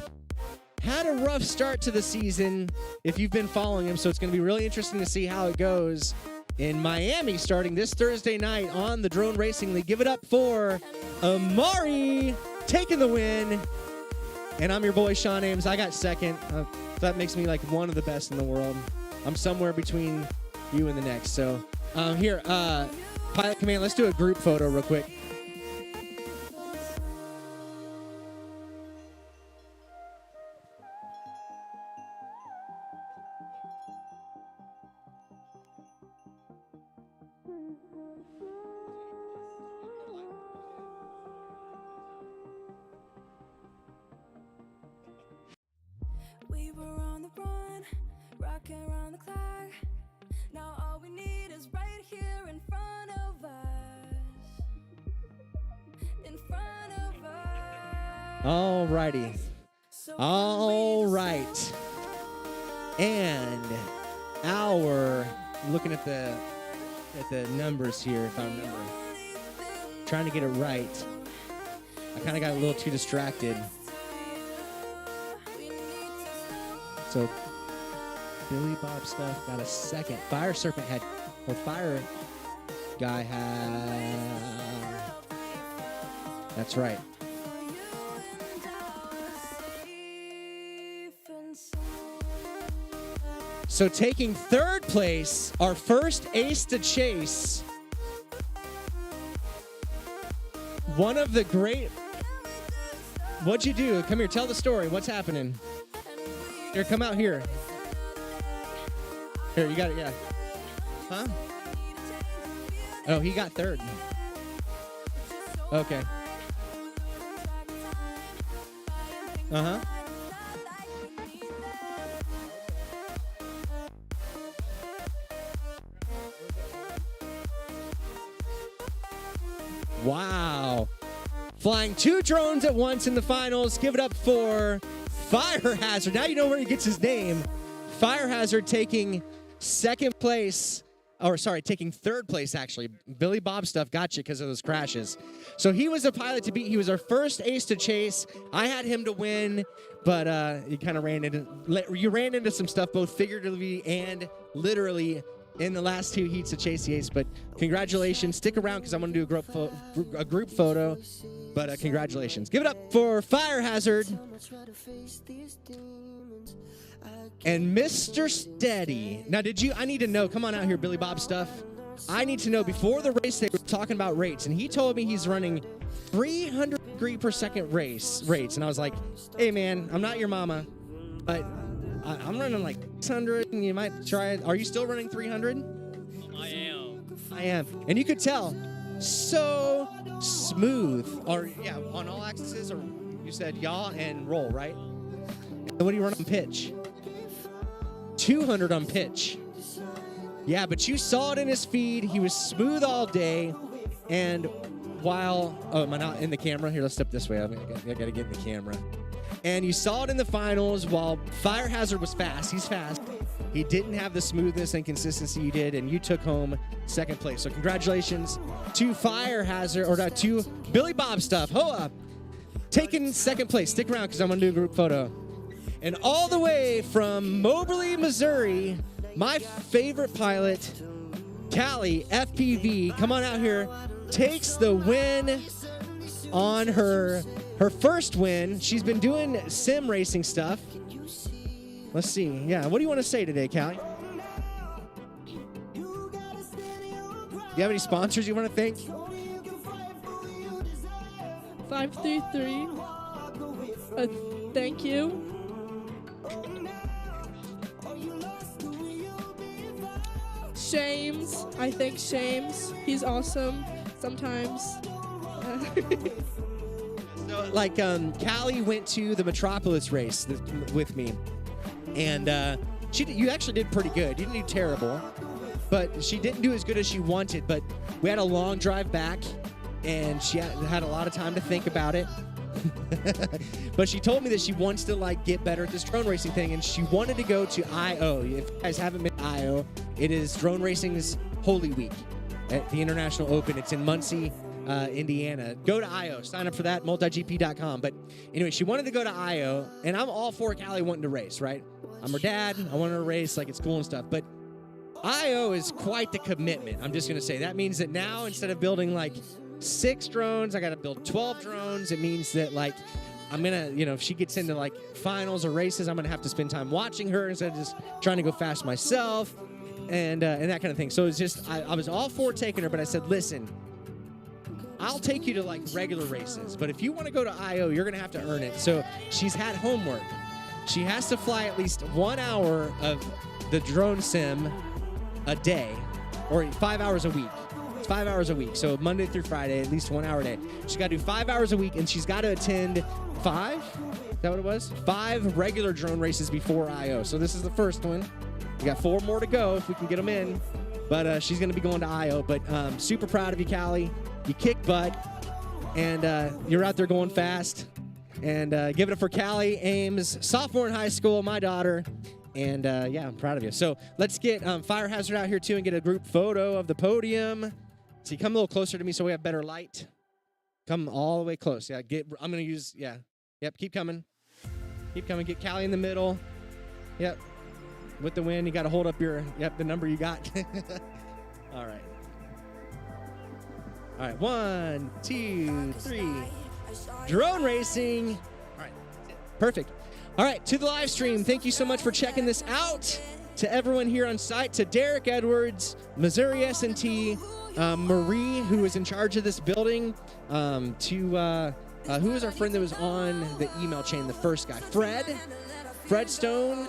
Had a rough start to the season if you've been following him, so it's going to be really interesting to see how it goes in Miami starting this Thursday night on the Drone Racing League. Give it up for Amari taking the win. And I'm your boy, Sean Ames. I got second. That makes me like one of the best in the world. I'm somewhere between you and the next. So here, Pilot Command, let's do a group photo real quick. we were on the run, rocking around the clock. Now all we need is right here in front of us. In front of us. All righty. All right. And looking at the numbers here, if I remember. Trying to get it right. I kind of got a little too distracted. So Billy Bob Stuff got a second. Fire Serpent had, or Fire Guy had. That's right. So taking third place, our first ace to chase. One of the great. What'd you do? Come here, tell the story. What's happening? Here, come out here. Here, you got it, yeah. Huh? Oh, he got third. Okay. Uh-huh. Wow. Flying 2 drones at once in the finals. Give it up for Fire Hazard. Now you know where he gets his name. Fire Hazard taking second place, or sorry, taking third place, actually. Billy Bob Stuff got you because of those crashes. So he was a pilot to beat. He was our first ace to chase. I had him to win, but you kind of ran into some stuff, both figuratively and literally, in the last 2 heats to chase the ace. But congratulations. Stick around because I'm going to do a group photo. But congratulations. Give it up for Fire Hazard. And Mr. Steady. Now, I need to know, come on out here, Billy Bob Stuff. I need to know, before the race, they were talking about rates, and he told me he's running 300 degree per second rates. And I was like, hey, man, I'm not your mama, but I'm running like 600, and you might try it. Are you still running 300? I am. And you could tell, so smooth. Or, yeah, on all axes, or you said yaw and roll, right? And what do you run on pitch? 200 on pitch. Yeah, but you saw it in his feed. He was smooth all day. And while, oh, am I not in the camera? Here, let's step this way. I got to get in the camera. And you saw it in the finals while Fire Hazard was fast. He's fast. He didn't have the smoothness and consistency you did, and you took home second place. So congratulations to Fire Hazard, or to Billy Bob Stuff. Hoa! Taking second place. Stick around because I'm going to do a group photo. And all the way from Moberly, Missouri, my favorite pilot, Callie, FPV, come on out here, takes the win on her first win. She's been doing sim racing stuff. Let's see. Yeah, what do you want to say today, Callie? Do you have any sponsors you want to thank? 533. Thank you. Shames. I thank Shames. He's awesome sometimes. So, like, Callie went to the Metropolis race with me, and you actually did pretty good. You didn't do terrible, but she didn't do as good as she wanted. But we had a long drive back, and she had a lot of time to think about it. But she told me that she wants to like get better at this drone racing thing, and she wanted to go to I.O. If you guys haven't been to I.O., it is drone racing's Holy Week at the International Open. It's in Muncie, Indiana. Go to I.O. Sign up for that, multigp.com. But anyway, she wanted to go to I.O., and I'm all for Callie wanting to race, right? I'm her dad. I want her to race, like it's cool and stuff. But I.O. is quite the commitment. I'm just going to say that means that now instead of building like 6 drones, I got to build 12 drones. It means that like I'm gonna, if she gets into like finals or races, I'm gonna have to spend time watching her instead of just trying to go fast myself, and that kind of thing. So it's just I was all for taking her, but I said, listen, I'll take you to like regular races, but if you want to go to I.O., you're gonna have to earn it. So she's had homework. She has to fly at least 1 hour of the drone sim a day, or 5 hours a week. It's 5 hours a week, so Monday through Friday, at least 1 hour a day. She's got to do 5 hours a week, and she's got to attend 5? Is that what it was? 5 regular drone races before I.O. So this is the first one. We got 4 more to go if we can get them in. But she's going to be going to I.O. But super proud of you, Callie. You kicked butt, and you're out there going fast. And give it up for Callie Ames, sophomore in high school, my daughter. And yeah, I'm proud of you. So let's get Fire Hazard out here too and get a group photo of the podium. So you come a little closer to me so we have better light. Come all the way close. Yeah, I'm going to use, yeah. Yep, keep coming. Keep coming. Get Callie in the middle. Yep. With the win, you got to hold up the number you got. All right. All right, 1, 2, 3. Drone racing. All right, perfect. All right, to the live stream, thank you so much for checking this out. To everyone here on site, to Derek Edwards, Missouri S&T, Marie, who is in charge of this building, to who was our friend that was on the email chain, the first guy, Fred Stone.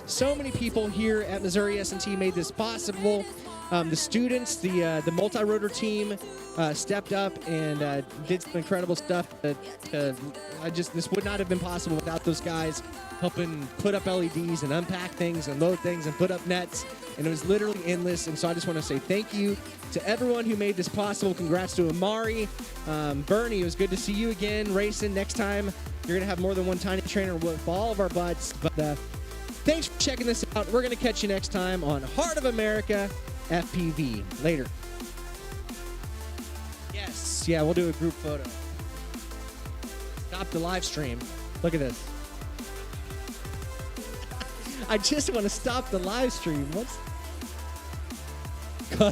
So many people here at Missouri S&T made this possible. The students, the multi-rotor team stepped up and did some incredible stuff. This would not have been possible without those guys helping put up LEDs and unpack things and load things and put up nets. And it was literally endless. And so I just want to say thank you to everyone who made this possible. Congrats to Amari. Bernie, it was good to see you again racing. Next time, you're going to have more than one TinyTrainer with all of our butts. But thanks for checking this out. We're going to catch you next time on Heart of America FPV. Later. Yes. Yeah, we'll do a group photo. Stop the live stream. Look at this. I just want to stop the live stream. What's